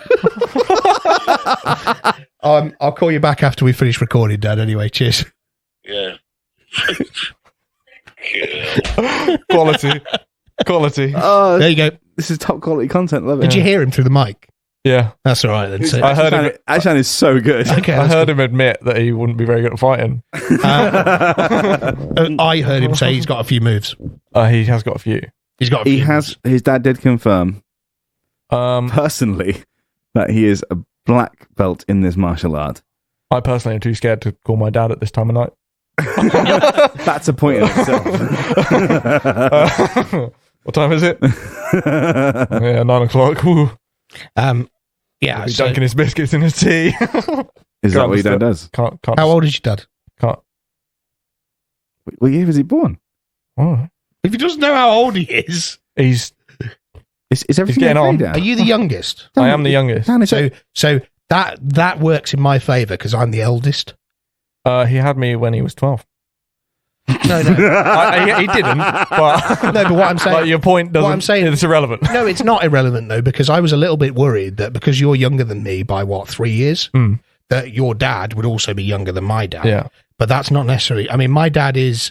I'll call you back after we finish recording, Dad. Anyway, cheers. Yeah. Quality. Oh, there you go. This is top quality content. Love it. Did you hear him through the mic? Yeah, that's all right then. So, I heard him. That sounded so good. Okay, I heard him admit that he wouldn't be very good at fighting. I heard him say he's got a few moves. He has got a few. He's got. His dad did confirm, personally, that he is a black belt in this martial art. I personally am too scared to call my dad at this time of night. That's a point in itself. What time is it? Yeah, 9:00. Ooh. Yeah, he's dunking his biscuits in his tea. Is that what your dad does? Can't. How old is your dad? Can't. What year was he born? Oh. If he doesn't know how old he is, is everything getting okay, on. Dad? Are you the youngest? I am the youngest. So that works in my favour because I'm the eldest. He had me when he was 12. No. He didn't. But no, but what I'm saying, like your point doesn't. What I'm saying, it's irrelevant. No, it's not irrelevant though, because I was a little bit worried that because you're younger than me by 3 years, that your dad would also be younger than my dad. Yeah, but that's not necessary. I mean, my dad is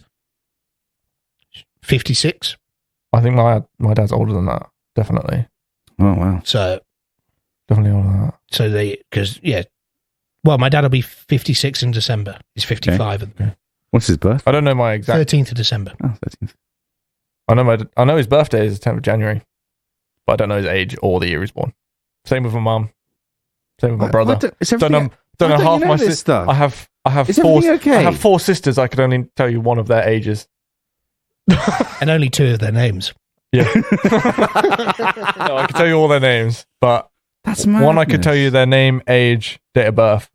56. I think my dad's older than that. Definitely. Oh wow. So definitely older than that. So well, my dad will be 56 in December. He's 55. Okay. What's his birth? I don't know my exact. 13th of December. Oh, 13th. I know his birthday is the 10th of January, but I don't know his age or the year he was born. Same with my mum. Same with my brother. Don't know half my stuff. I have is four. Okay? I have 4 sisters. I could only tell you one of their ages, and only 2 of their names. Yeah. No, I could tell you all their names, but that's madness. One I could tell you their name, age, date of birth,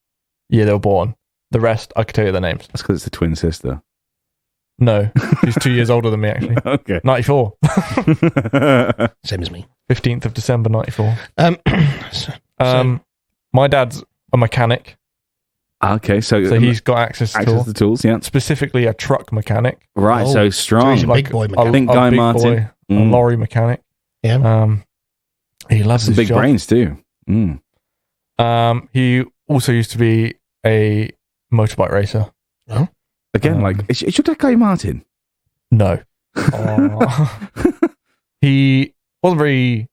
year they were born. The rest, I could tell you their names. That's because it's a twin sister. No, she's 2 years older than me, actually. Okay. 94. Same as me. 15th of December, 94. My dad's a mechanic. Okay, so he's got access to tools, yeah. Specifically a truck mechanic. Right, so strong. So he's a big boy mechanic. I think Guy Martin. A lorry mechanic. Yeah. He loves his big job. brains too. He also used to be a motorbike racer. Oh? Again, is your dad Guy Martin? No. He wasn't very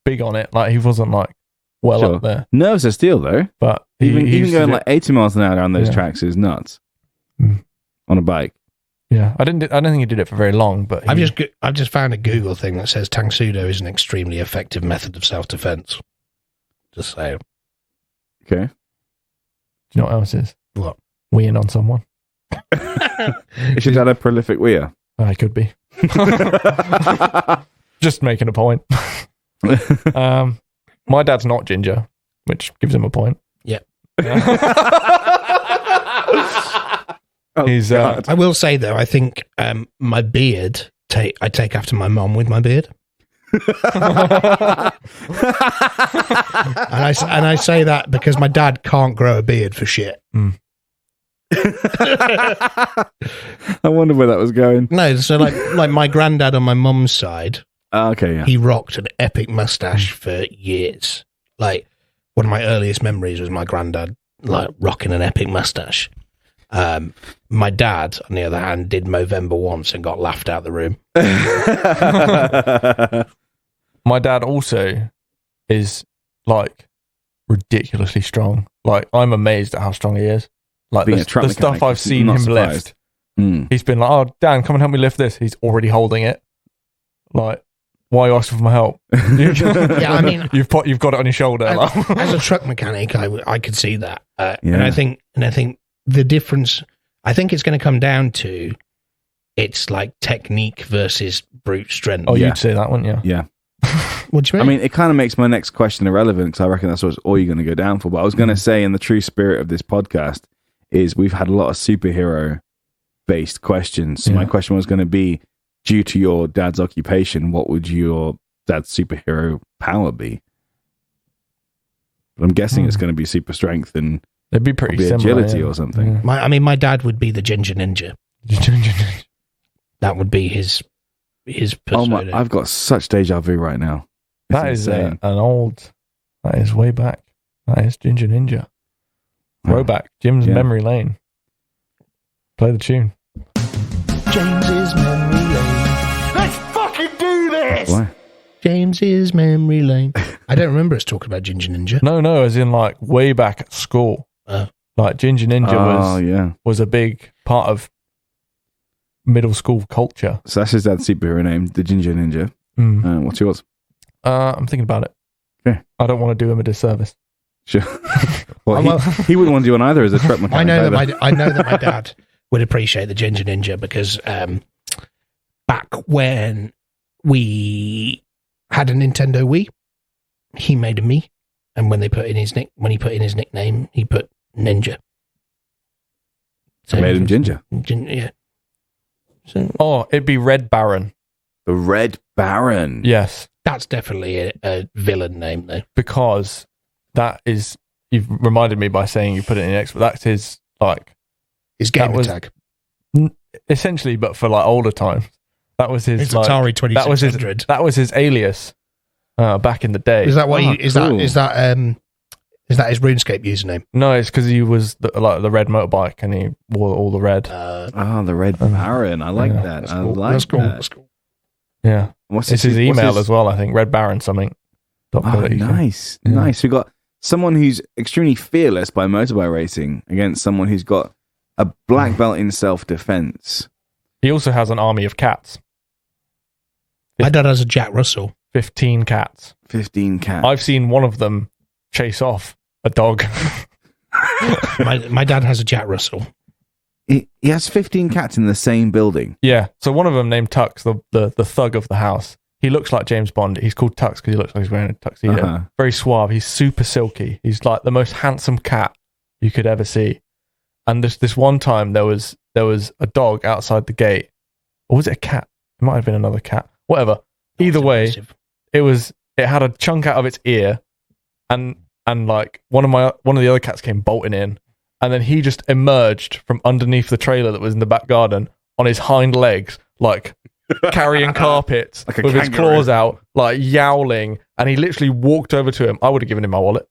big on it. Like he wasn't up there. Nerves of steel though. But even going 80 miles an hour on those tracks is nuts. On a bike. Yeah, I don't think he did it for very long. But I've just found a Google thing that says Tang Sudo is an extremely effective method of self-defense. Just saying. Okay. Do you know what else is? What? Weeing on someone. Is your dad a prolific weeer? I could be. Just making a point. My dad's not ginger, which gives him a point. Yeah. He's. I will say though, I think my beard. I take after my mom with my beard. and I say that because my dad can't grow a beard for shit. I wonder where that was going. No, so like my granddad on my mum's side. Okay, yeah. He rocked an epic mustache for years. Like one of my earliest memories was my granddad rocking an epic mustache. My dad, on the other hand, did Movember once and got laughed out the room. My dad also is ridiculously strong. I'm amazed at how strong he is. The stuff I've seen him lift. He's been like, "Oh, Dan, come and help me lift this." He's already holding it. Why are you asking for my help? Yeah, I mean, you've got it on your shoulder. As a truck mechanic, I could see that, and I think the difference. I think it's going to come down to it's technique versus brute strength. Oh, you'd say that, wouldn't you? Yeah. What do you mean? I mean, it kind of makes my next question irrelevant because I reckon that's all you're going to go down for. But I was going to say, in the true spirit of this podcast, is we've had a lot of superhero-based questions. So my question was going to be, due to your dad's occupation, what would your dad's superhero power be? But I'm guessing it's going to be super strength and it'd be pretty similar, agility or something. Yeah. My dad would be the Ginger Ninja. That would be his persona. I've got such deja vu right now. That is an old. That is way back. That is Ginger Ninja. Throwback. Jim's memory lane. Play the tune. James's memory lane. Let's fucking do this. Why? James's memory lane. I don't remember us talking about Ginger Ninja. No, as in like way back at school. Like Ginger Ninja was a big part of middle school culture. So that's his dad's superhero name, the Ginger Ninja. What's yours? I'm thinking about it. Okay. I don't want to do him a disservice. Sure. Well, he wouldn't want to do one either as a truck mechanic. I know that my dad would appreciate the Ginger Ninja because back when we had a Nintendo Wii, he made a Mii, and when he put in his nickname, he put Ninja. So made him Ginger. Yeah. So, it'd be Red Baron. The Red Baron. Yes. That's definitely a villain name, though. Because that is, you've reminded me by saying you put it in X, but that's his, like... His gamer tag. Essentially, but for, like, older times. That was his, it's like... Atari 2600. That was his alias back in the day. Is that what is that his RuneScape username? No, it's because he was, the red motorbike, and he wore all the red. The Red Baron. I like that. That's cool. That's cool. Yeah. It's his email as well, I think. Red Baron something. Nice. Nice. We got someone who's extremely fearless by motorbike racing against someone who's got a black belt in self-defense. He also has an army of cats. My dad has a Jack Russell. 15 cats. 15 cats. I've seen one of them chase off a dog. my dad has a Jack Russell. He has 15 cats in the same building. Yeah. So one of them named Tux, the thug of the house. He looks like James Bond. He's called Tux because he looks like he's wearing a tuxedo. Very suave. He's super silky. He's like the most handsome cat you could ever see. And this one time there was a dog outside the gate. Or was it a cat? It might have been another cat. Whatever. Either way, it had a chunk out of its ear, and like one of the other cats came bolting in, and then he just emerged from underneath the trailer that was in the back garden on his hind legs, like carrying carpets like with his claws out, like yowling, and he literally walked over to him. I would have given him my wallet.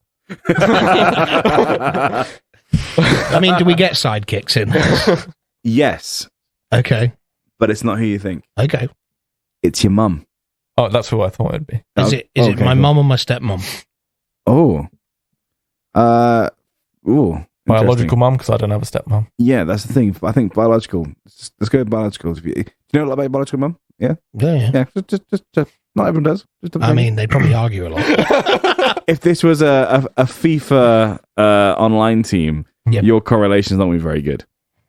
I mean, do we get sidekicks in this? Yes. Okay. But it's not who you think. Okay. It's your mum. Oh, that's who I thought it'd be. Is it my mum or my stepmom? Oh. Biological mum, because I don't have a stepmom. Yeah, that's the thing. I think biological. Let's go with biological. Do you know a lot about biological mum? Yeah? Yeah. Just not everyone does. I mean, they probably argue a lot. If this was a FIFA online team, your correlation's not going to be very good.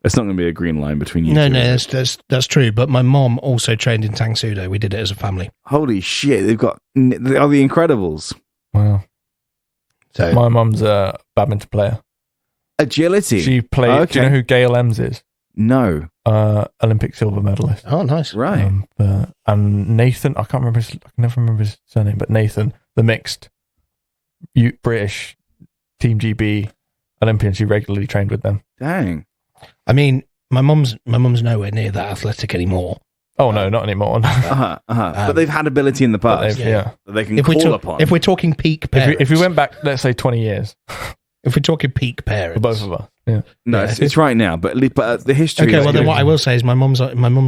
It's not going to be a green line between you two. No, that's true. But my mom also trained in Tang Sudo. We did it as a family. Holy shit! They are the Incredibles. Wow. So my mum's a badminton player. Agility. She played. Okay. Do you know who Gail Ems is? No. Olympic silver medalist. Oh, nice. Right. And Nathan, I can never remember his surname, but Nathan, the mixed British Team GB Olympian, she regularly trained with them. Dang. I mean, my mum's nowhere near that athletic anymore. Oh no, not anymore. But they've had ability in the past. That they can call upon. If we're talking peak parents, if we went back, let's say 20 years, if we're talking peak parents, for both of us. Yeah. No, it's right now, but the history. Okay, well then what I will say is my mum's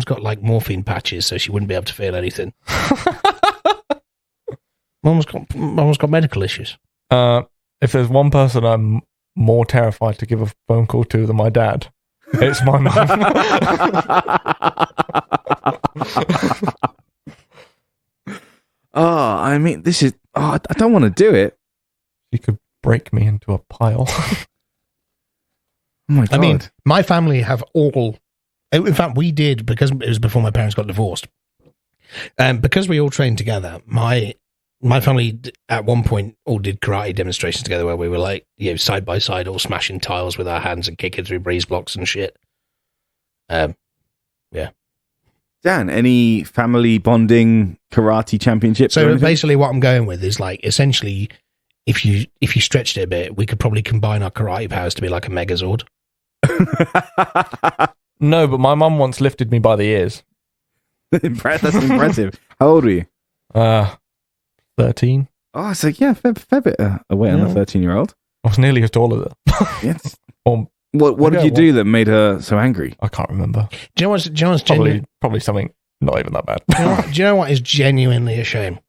got like morphine patches, so she wouldn't be able to feel anything. Mum's got medical issues. If there's one person I'm more terrified to give a phone call to than my dad, it's my mum. I mean, this is. I don't want to do it. She could break me into a pile. Oh my God. I mean, my family have all. In fact, we did because it was before my parents got divorced. Because we all trained together, my family at one point all did karate demonstrations together where we were like, side by side, all smashing tiles with our hands and kicking through breeze blocks and shit. Yeah. Dan, any family bonding karate championships? So basically, what I'm going with is like essentially, if you stretched it a bit, we could probably combine our karate powers to be like a Megazord. No, but my mum once lifted me by the ears. That's impressive. How old were you? 13. Oh, so yeah, fair bit away on a 13-year-old. I was nearly as tall as her. Yes. What did you do that made her so angry? I can't remember. Do you know what's probably something not even that bad. Do you know what is genuinely a shame?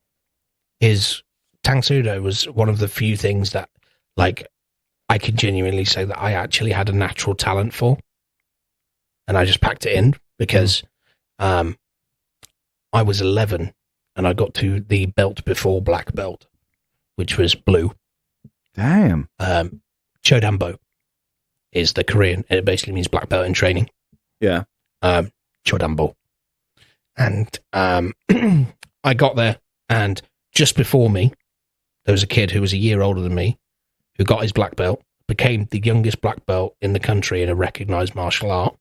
Is Tang Sudo was one of the few things that, like, I can genuinely say that I actually had a natural talent for, and I just packed it in because I was 11 and I got to the belt before black belt, which was blue. Damn. Chodanbo is the Korean. It basically means black belt in training. Yeah. Chodanbo. And I got there, and just before me, there was a kid who was a year older than me who got his black belt, became the youngest black belt in the country in a recognized martial art,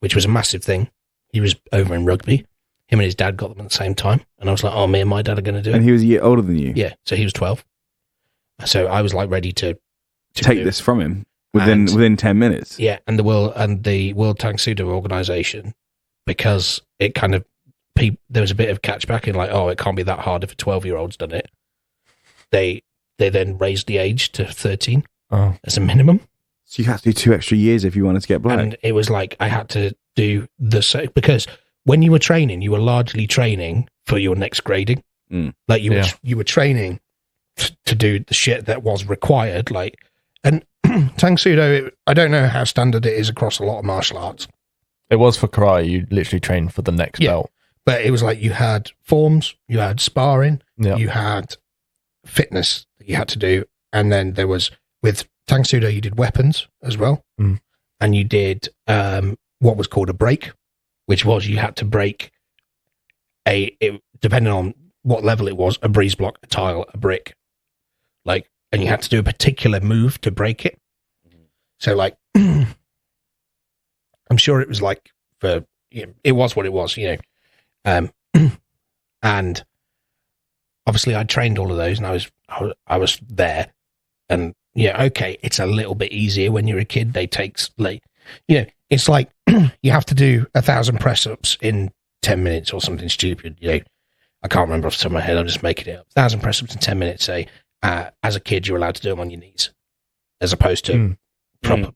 which was a massive thing. He was over in rugby. Him and his dad got them at the same time. And I was like, oh, me and my dad are going to do it. And he was a year older than you? Yeah. So he was 12. So I was like ready to take this from him within 10 minutes. Yeah. And the World Tang Sudo organization, because it kind of, there was a bit of catchback in like, oh, it can't be that hard if a 12-year-old's done it. They then raised the age to 13 as a minimum. So you had to do 2 extra years if you wanted to get black. And it was like I had to do because when you were training, you were largely training for your next grading. Like you were training to do the shit that was required. Like, and Tang Sudo, I don't know how standard it is across a lot of martial arts. It was for karate. You literally trained for the next belt. But it was like you had forms, you had sparring, you had fitness that you had to do, and then there was, with Tang Sudo, you did weapons as well, and you did what was called a break, which was you had to break depending on what level it was, a breeze block, a tile, a brick, like, and you had to do a particular move to break it. So like, I'm sure it was like it was what it was, you know. And obviously I trained all of those, and I was there, and okay, it's a little bit easier when you're a kid. They take, like, it's like you have to do 1,000 press-ups in 10 minutes or something stupid. I can't remember off the top of my head. I'm just making it up. 1,000 press-ups in 10 minutes. Say, as a kid, you're allowed to do them on your knees, as opposed to proper,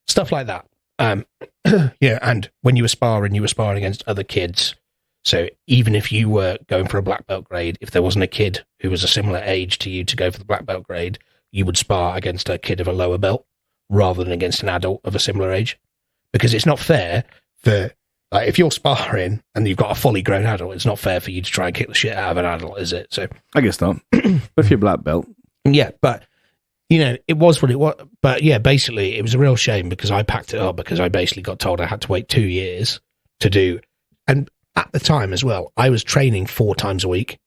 stuff like that. And when you were sparring against other kids. So even if you were going for a black belt grade, if there wasn't a kid who was a similar age to you to go for the black belt grade, you would spar against a kid of a lower belt rather than against an adult of a similar age. Because it's not fair for, like, if you're sparring and you've got a fully grown adult, it's not fair for you to try and kick the shit out of an adult, is it? So I guess not. But if you're black belt. Yeah, but, it was what it was. But yeah, basically, it was a real shame because I packed it up because I basically got told I had to wait 2 years to do. And at the time as well, I was training 4 times a week.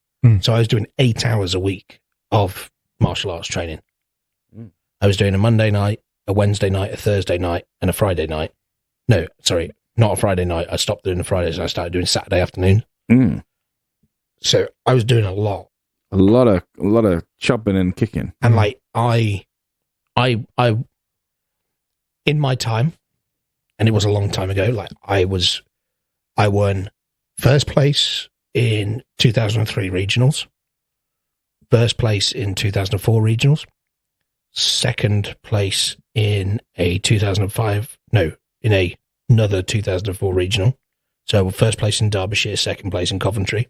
So I was doing 8 hours a week of martial arts training. I was doing a Monday night, a Wednesday night, a Thursday night, and a Friday night. No, sorry, not a Friday night. I stopped doing the Fridays and I started doing Saturday afternoon. So I was doing a lot. A lot of chopping and kicking. And like I in my time, and it was a long time ago, like I won first place in 2003 regionals, first place in 2004 regionals, second place in a 2005, in another 2004 regional. So first place in Derbyshire, second place in Coventry,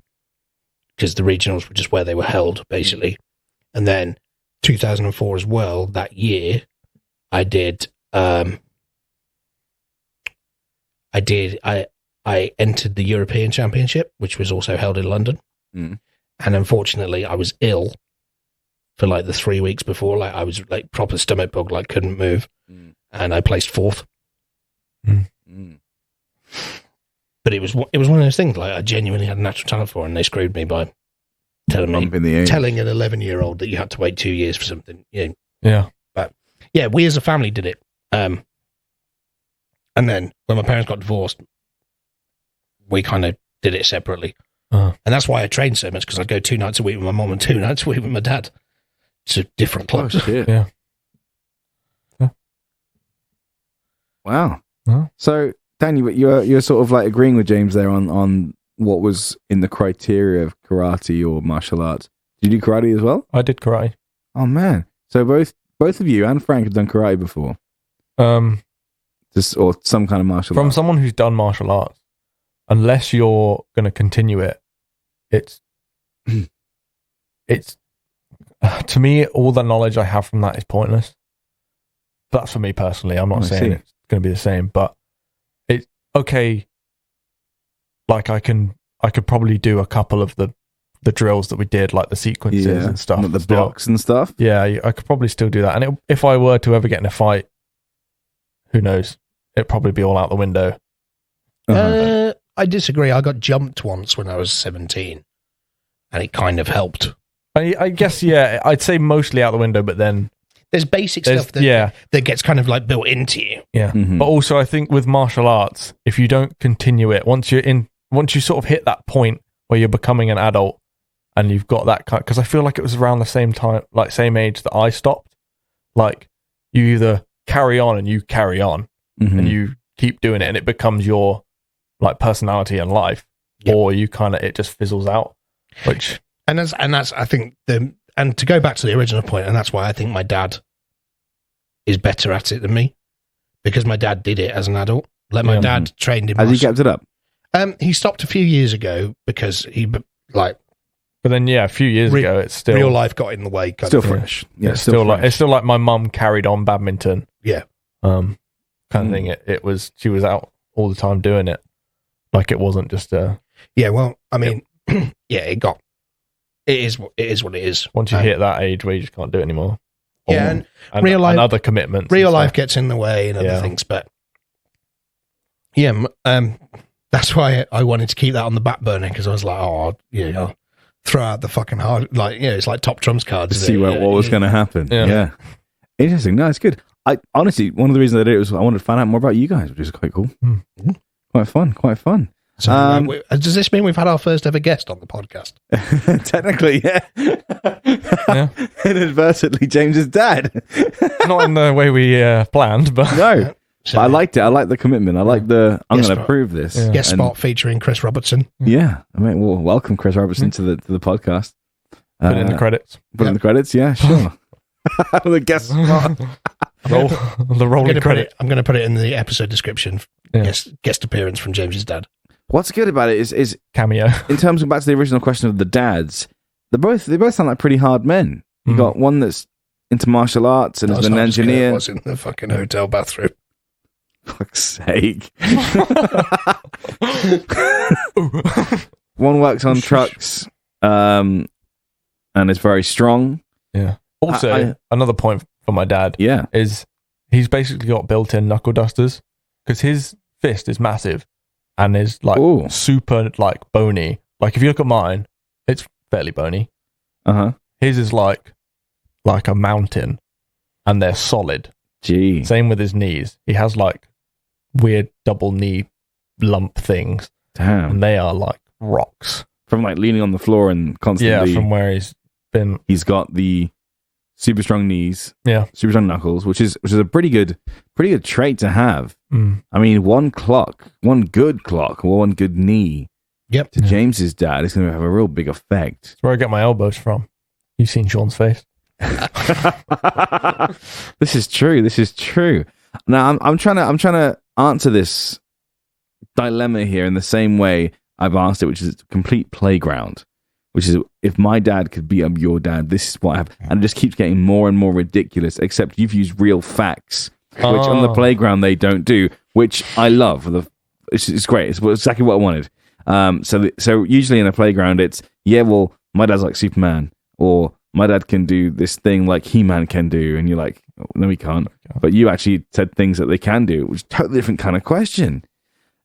because the regionals were just where they were held, basically. And then 2004 as well, that year, I entered the European Championship, which was also held in London. And unfortunately, I was ill for like the 3 weeks before. Like I was like proper stomach bug, like couldn't move. And I placed 4th. But it was one of those things like I genuinely had a natural talent for, and they screwed me by telling an 11-year-old that you had to wait 2 years for something. Yeah. But yeah, we as a family did it. And then when my parents got divorced, we kind of did it separately. And that's why I trained so much, because I'd go 2 nights a week with my mom and 2 nights a week with my dad to different clubs. Oh, shit. Yeah. Wow. Huh? So, Dan, you're sort of like agreeing with James there on what was in the criteria of karate or martial arts. Did you do karate as well? I did karate. Oh man! So both of you and Frank have done karate before. Just or some kind of martial From arts. someone who's done martial arts, unless you're going to continue it, it's to me, all the knowledge I have from that is pointless. That's for me personally. I'm not saying it's going to be the same, but it's okay. Like I could probably do a couple of the drills that we did, like the sequences and stuff, the blocks and stuff. Yeah, I could probably still do that. And if I were to ever get in a fight, who knows? It'd probably be all out the window. I disagree. I got jumped once when I was 17, and it kind of helped. I guess, yeah, I'd say mostly out the window, but then there's basic stuff that gets kind of like built into you. Yeah. Mm-hmm. But also I think with martial arts, if you don't continue it, once you sort of hit that point where you're becoming an adult and you've got that kind, because I feel like it was around the same time, like same age that I stopped. Like you either carry on and you carry on and you keep doing it and it becomes your like personality and life, or you kind of, it just fizzles out, which... And that's I think and to go back to the original point, and that's why I think my dad is better at it than me, because my dad did it as an adult. Like my dad trained him. Has he kept it up? He stopped a few years ago because he like. But then a few years ago, it's still real life got in the way. Still fresh. Yeah, it's still fresh. It's still like my mum carried on badminton. Yeah. Kind of thing. It was, she was out all the time doing it. Like it wasn't just a. Yeah. Well, I mean, It is what it is. Once you hit that age where you just can't do it anymore. And real life, and other commitments. Real life gets in the way and other things, but that's why I wanted to keep that on the back burner, because I was like, I'll throw out the fucking hard, it's like top trumps cards. To see what was going to happen. Yeah. Interesting. No, it's good. I honestly, one of the reasons I did it was I wanted to find out more about you guys, which is quite cool. Quite fun. So, does this mean we've had our first ever guest on the podcast? Technically, yeah. Inadvertently, James's dad. Not in the way we planned, but no. So, but I liked it. I like the commitment. I like the. I'm going to prove this. Yeah. Guest spot featuring Chris Robertson. Yeah, I mean, well, welcome Chris Robertson to the podcast. Put in the credits. Put in the credits. Yeah, sure. The guest spot. The rolling credit. I'm going to put it in the episode description. Guest appearance from James's dad. What's good about it is cameo. In terms of back to the original question of the dads, they both sound like pretty hard men. You got one that's into martial arts and has been an engineer. Was in the fucking hotel bathroom. Fuck's sake. One works on trucks, and is very strong. Yeah. Also, another point for my dad. Yeah. Is he's basically got built-in knuckle dusters, because his fist is massive. And is like super like bony. Like if you look at mine, it's fairly bony. His is like a mountain, and they're solid. Gee. Same with his knees. He has like weird double knee lump things. Damn. And they are like rocks. From like leaning on the floor and constantly. Yeah, from where he's been. He's got the super strong knees. Yeah. Super strong knuckles, which is a pretty good trait to have. I mean, one good clock, or one good knee. Yep. To James's dad, it's going to have a real big effect. That's where I get my elbows from. You've seen Sean's face. This is true. Now I'm trying to answer this dilemma here in the same way I've asked it, which is complete playground. Which is, if my dad could beat up your dad, this is what I have. And it just keeps getting more and more ridiculous, except you've used real facts, which on the playground they don't do, which I love. It's great. It's exactly what I wanted. So usually in a playground, it's, my dad's like Superman, or my dad can do this thing like He-Man can do. And you're like, oh, no, he can't. But you actually said things that they can do, which is a totally different kind of question.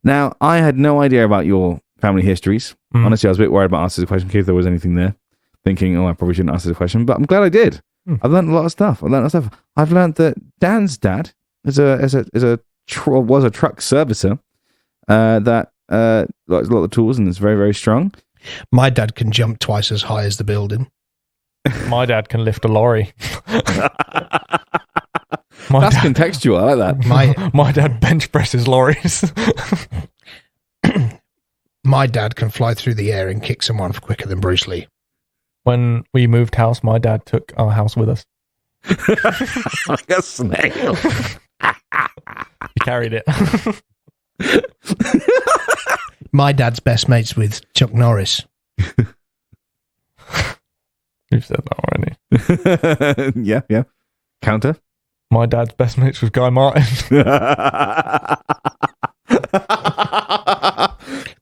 Now, I had no idea about your family histories. Honestly, I was a bit worried about answering the question, in case there was anything there. Thinking, I probably shouldn't answer the question, but I'm glad I did. I've learned a lot of stuff. I've learned that Dan's dad was a truck servicer that likes a lot of tools and is very, very strong. My dad can jump twice as high as the building. My dad can lift a lorry. That's contextual. I like that. My dad bench presses lorries. My dad can fly through the air and kick someone quicker than Bruce Lee. When we moved house, my dad took our house with us. Like a snail. He carried it. My dad's best mates with Chuck Norris. You've said that already. Yeah. Counter. My dad's best mates with Guy Martin.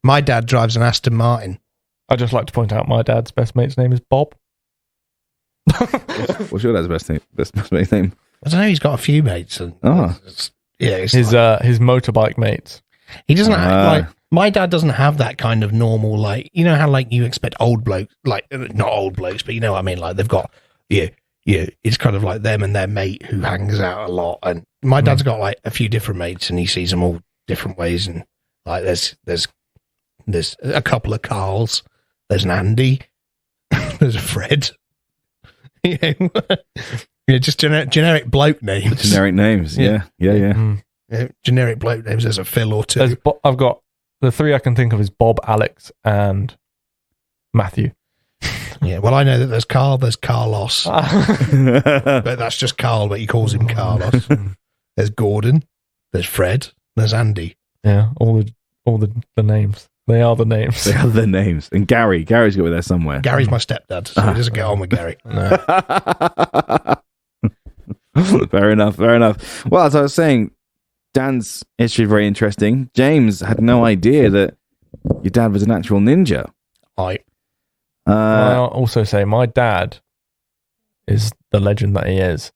My dad drives an Aston Martin. I'd just like to point out my dad's best mate's name is Bob. What's your dad's best mate's name? I don't know. He's got a few mates. And his motorbike mates. He doesn't like. My dad doesn't have that kind of normal, like, you know how like you expect old blokes, like not old blokes, but you know what I mean. Like they've got it's kind of like them and their mate who hangs out a lot. And my dad's got like a few different mates, and he sees them all different ways. And like there's a couple of Carls. There's an Andy. There's a Fred. Just generic bloke names. Generic names. Yeah. Generic bloke names. There's a Phil or two. I've got the three I can think of is Bob, Alex, and Matthew. Yeah, well, I know that there's Carl, there's Carlos, but that's just Carl, but he calls him Carlos. There's Gordon, there's Fred, there's Andy. Yeah, all the names. They are the names. They are the names. And Gary's got to be there somewhere. Gary's my stepdad, so he doesn't get on with Gary. No. Fair enough. Well, as I was saying, Dan's history is very interesting. James had no idea that your dad was an actual ninja. I'll also say my dad is the legend that he is.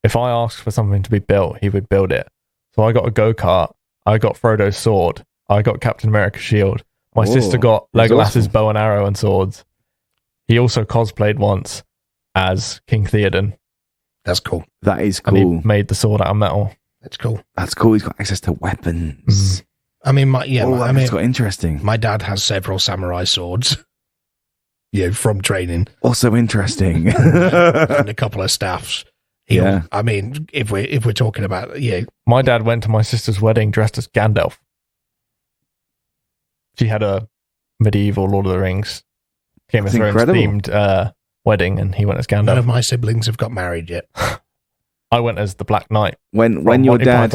If I asked for something to be built, he would build it. So I got a go-kart. I got Frodo's sword. I got Captain America's shield. My sister got Legolas's bow and arrow and swords. He also cosplayed once as King Theoden. That's cool. That is cool. And he made the sword out of metal. That's cool. That's cool. He's got access to weapons. I mean, it's got interesting. My dad has several samurai swords. From training. Also interesting. And a couple of staffs. I mean, if we're talking about my dad went to my sister's wedding dressed as Gandalf. She had a medieval Lord of the Rings, Game of Thrones themed wedding, and he went as Gandalf. None of my siblings have got married yet. I went as the Black Knight. When your dad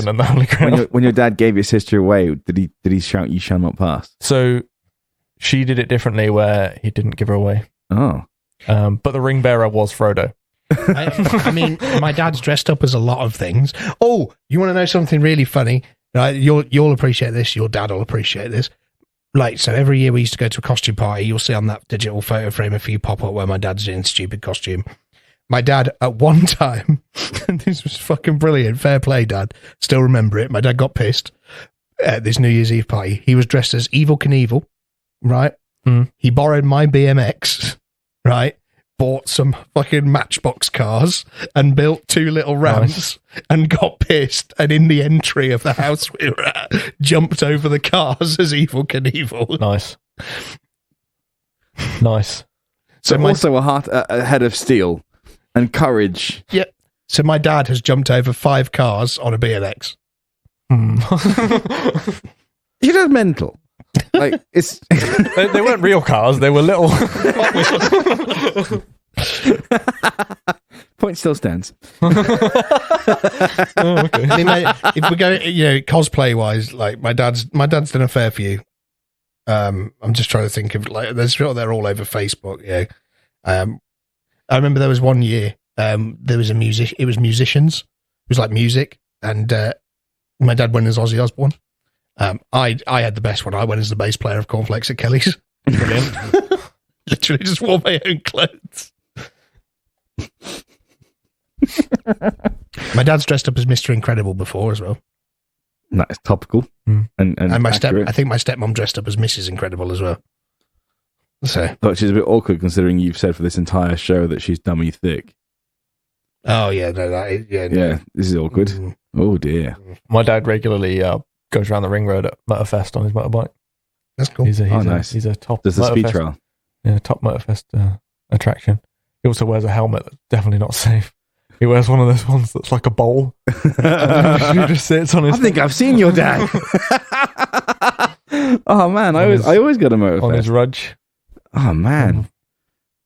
when your dad gave your sister away, did he shout, "You shall not pass"? So she did it differently, where he didn't give her away. Oh, but the ring bearer was Frodo. I mean, my dad's dressed up as a lot of things. Oh, you want to know something really funny? Right, you'll appreciate this. Your dad will appreciate this. Like, so every year we used to go to a costume party. You'll see on that digital photo frame a few pop up where my dad's in stupid costume. My dad, at one time, and this was fucking brilliant. Fair play, Dad. Still remember it. My dad got pissed at this New Year's Eve party. He was dressed as Evel Knievel, right? He borrowed my BMX, right? Bought some fucking Matchbox cars and built two little ramps and got pissed. And in the entry of the house we were at, jumped over the cars as Evel Knievel. Nice. So also a head of steel and courage. Yep. So my dad has jumped over 5 cars on a BMX. You're just mental. Like it's they weren't real cars, they were little. Point still stands. Okay. I mean, if we go, cosplay wise, like my dad's done a fair few. I'm just trying to think of they're all over Facebook. Yeah. I remember there was one year. There was it was musicians. It was like music, and my dad went as Ozzy Osbourne. I had the best one. I went as the bass player of Cornflakes at Kelly's. Brilliant. Literally just wore my own clothes. My dad's dressed up as Mr. Incredible before as well. That's topical. And my I think my stepmom dressed up as Mrs. Incredible as well. So, but she's a bit awkward considering you've said for this entire show that she's dummy thick. Oh yeah, no, this is awkward. Oh dear. My dad regularly goes around the ring road at Motorfest on his motorbike. That's cool. Nice. He's a top. Does the speed trial? Yeah, top Motorfest attraction. He also wears a helmet that's definitely not safe. He wears one of those ones that's like a bowl. He just sits on his. I think I've seen your dad. Oh man, I always got a Motorfest on his Rudge. Oh man,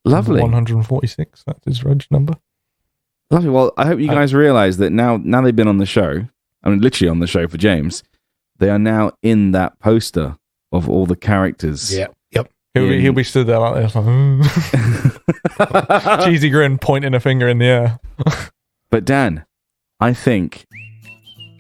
lovely. 146. That's his Rudge number. Lovely. Well, I hope you guys realise that now they've been on the show. I mean, literally on the show for James. They are now in that poster of all the characters. Yeah. Yep. He'll be stood there like this, cheesy grin, pointing a finger in the air. But Dan, I think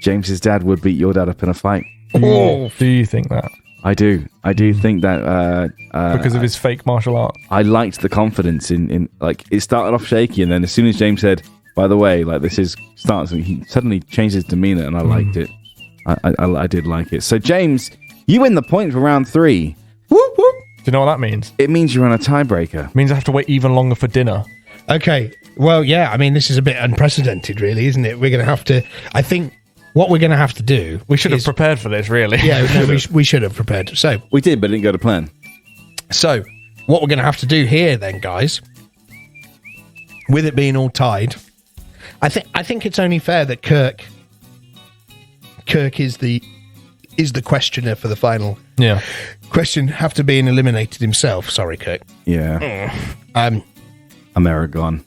James's dad would beat your dad up in a fight. Do you think that? I do think that because of his fake martial art. I liked the confidence in like it started off shaky, and then as soon as James said, "By the way, like this is starts," he suddenly changed his demeanor, and I liked it. I did like it. So James, you win the point for round 3. Whoop, whoop. Do you know what that means? It means you're on a tiebreaker. It means I have to wait even longer for dinner. Okay. Well, yeah. I mean, this is a bit unprecedented, really, isn't it? We're going to have to. I think what we're going to have to do. We should have prepared for this, really. Yeah, no, we should have prepared. So we did, but it didn't go to plan. So what we're going to have to do here, then, guys, with it being all tied, I think it's only fair that Kirk is the questioner for the final question, after being eliminated himself. Sorry, Kirk. Yeah. Amerigon.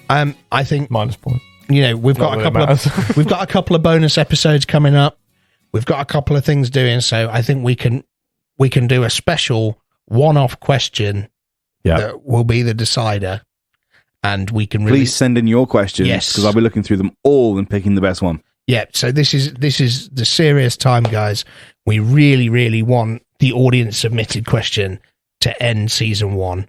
I think minus point. You know, we've got a couple of bonus episodes coming up. We've got a couple of things doing, so I think we can do a special one-off question that will be the decider, and we can please send in your questions, because I'll be looking through them all and picking the best one. Yeah, so this is the serious time, guys. We really, really want the audience submitted question to end season 1.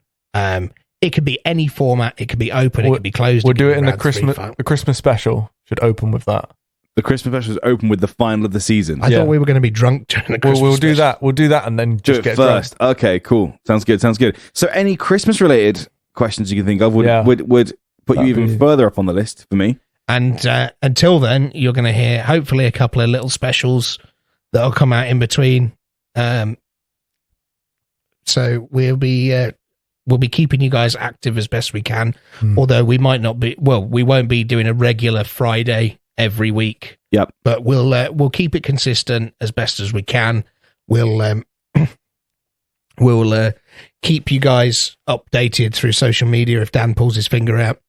It could be any format. It could be open. It could be closed. We'll do it in the Christmas. The Christmas special should open with that. The Christmas special is open with the final of the season. I thought we were going to be drunk during the Christmas. We'll do that. We'll do that, and then just get first. Drunk. Okay, cool. Sounds good. So, any Christmas-related questions you can think of would put you even further up on the list for me. And until then, you're going to hear hopefully a couple of little specials that'll come out in between. So we'll be keeping you guys active as best we can. Although we might not be. Well, we won't be doing a regular Friday every week. Yep. But we'll keep it consistent as best as we can. We'll keep you guys updated through social media if Dan pulls his finger out.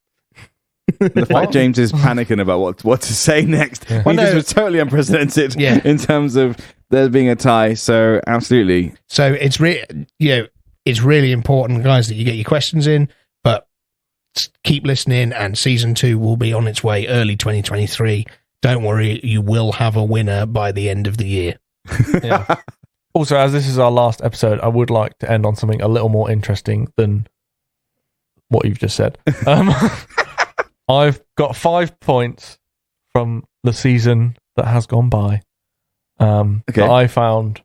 The fact James is panicking about what to say next. Yeah. This was totally unprecedented in terms of there being a tie. So absolutely. So it's really important, guys, that you get your questions in. But keep listening, and season 2 will be on its way early 2023. Don't worry, you will have a winner by the end of the year. Yeah. Also, as this is our last episode, I would like to end on something a little more interesting than what you've just said. I've got 5 points from the season that has gone by that I found,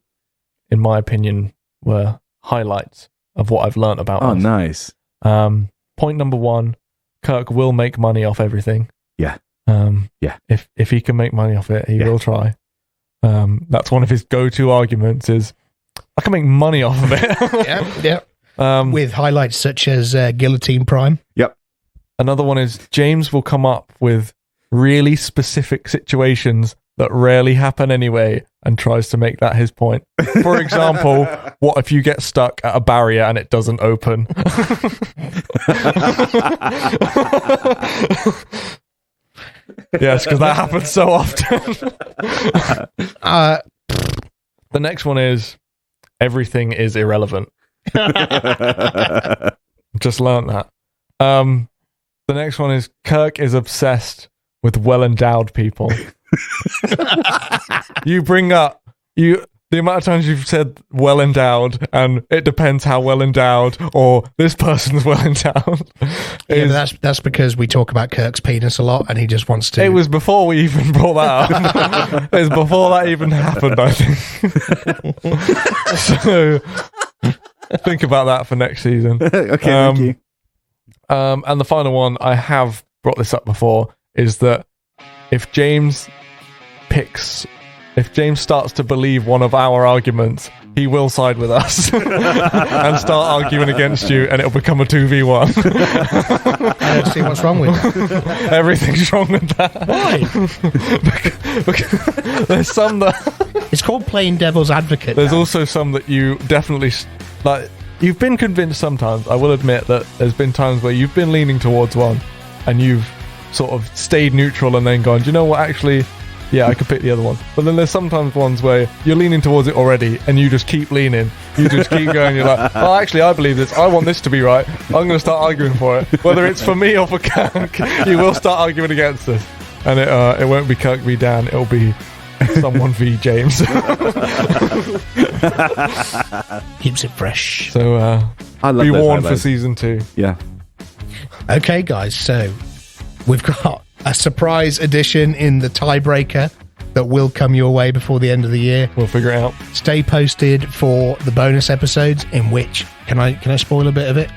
in my opinion, were highlights of what I've learnt about us. Nice. Point number 1, Kirk will make money off everything. Yeah. If he can make money off it, he will try. That's one of his go-to arguments is, I can make money off of it. Yep. With highlights such as Guillotine Prime. Yep. Another one is James will come up with really specific situations that rarely happen anyway and tries to make that his point. For example, what if you get stuck at a barrier and it doesn't open? Yes, because that happens so often. The next one is everything is irrelevant. Just learnt that. The next one is Kirk is obsessed with well-endowed people. You bring up the amount of times you've said well-endowed, and it depends how well-endowed, or this person's well-endowed. That's because we talk about Kirk's penis a lot, and he just wants to. It was before we even brought that up. It was before that even happened, I think. So think about that for next season. Okay, thank you. And the final one, I have brought this up before, is that if James starts to believe one of our arguments, he will side with us and start arguing against you, and it'll become a 2v1. I don't see what's wrong with that. Everything's wrong with that. Why? There's some that... It's called playing devil's advocate. There's also some that you definitely... like. You've been convinced sometimes. I will admit that there's been times where you've been leaning towards one, and you've sort of stayed neutral and then gone, do you know what, actually... yeah, I could pick the other one. But then there's sometimes ones where you're leaning towards it already and you just keep leaning. You just keep going. You're like, oh, actually, I believe this. I want this to be right. I'm going to start arguing for it. Whether it's for me or for Kirk, you will start arguing against this. And it won't be Kirk v. Dan. It'll be someone v. James. Keeps it fresh. So I love be warned for season 2. Yeah. Okay, guys. So we've got a surprise edition in the tiebreaker that will come your way before the end of the year. We'll figure it out. Stay posted for the bonus episodes, in which can I spoil a bit of it?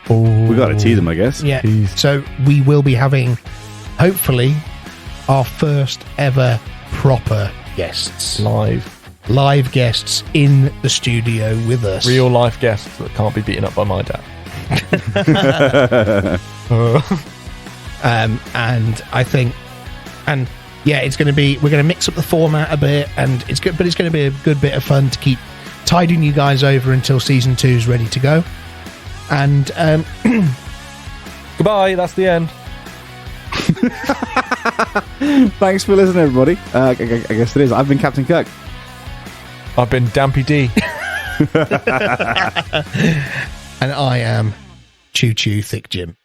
We got to tease them, I guess. Yeah. So we will be having, hopefully, our first ever proper guests. Live guests in the studio with us. Real life guests that can't be beaten up by my dad. And I think, and yeah, it's going to be, we're going to mix up the format a bit, and it's good, but it's going to be a good bit of fun to keep tiding you guys over until season 2 is ready to go. And goodbye, that's the end. Thanks for listening, everybody. I guess it is. I've been Captain Kirk. I've been Dampy D. And I am Choo Choo Thick Jim.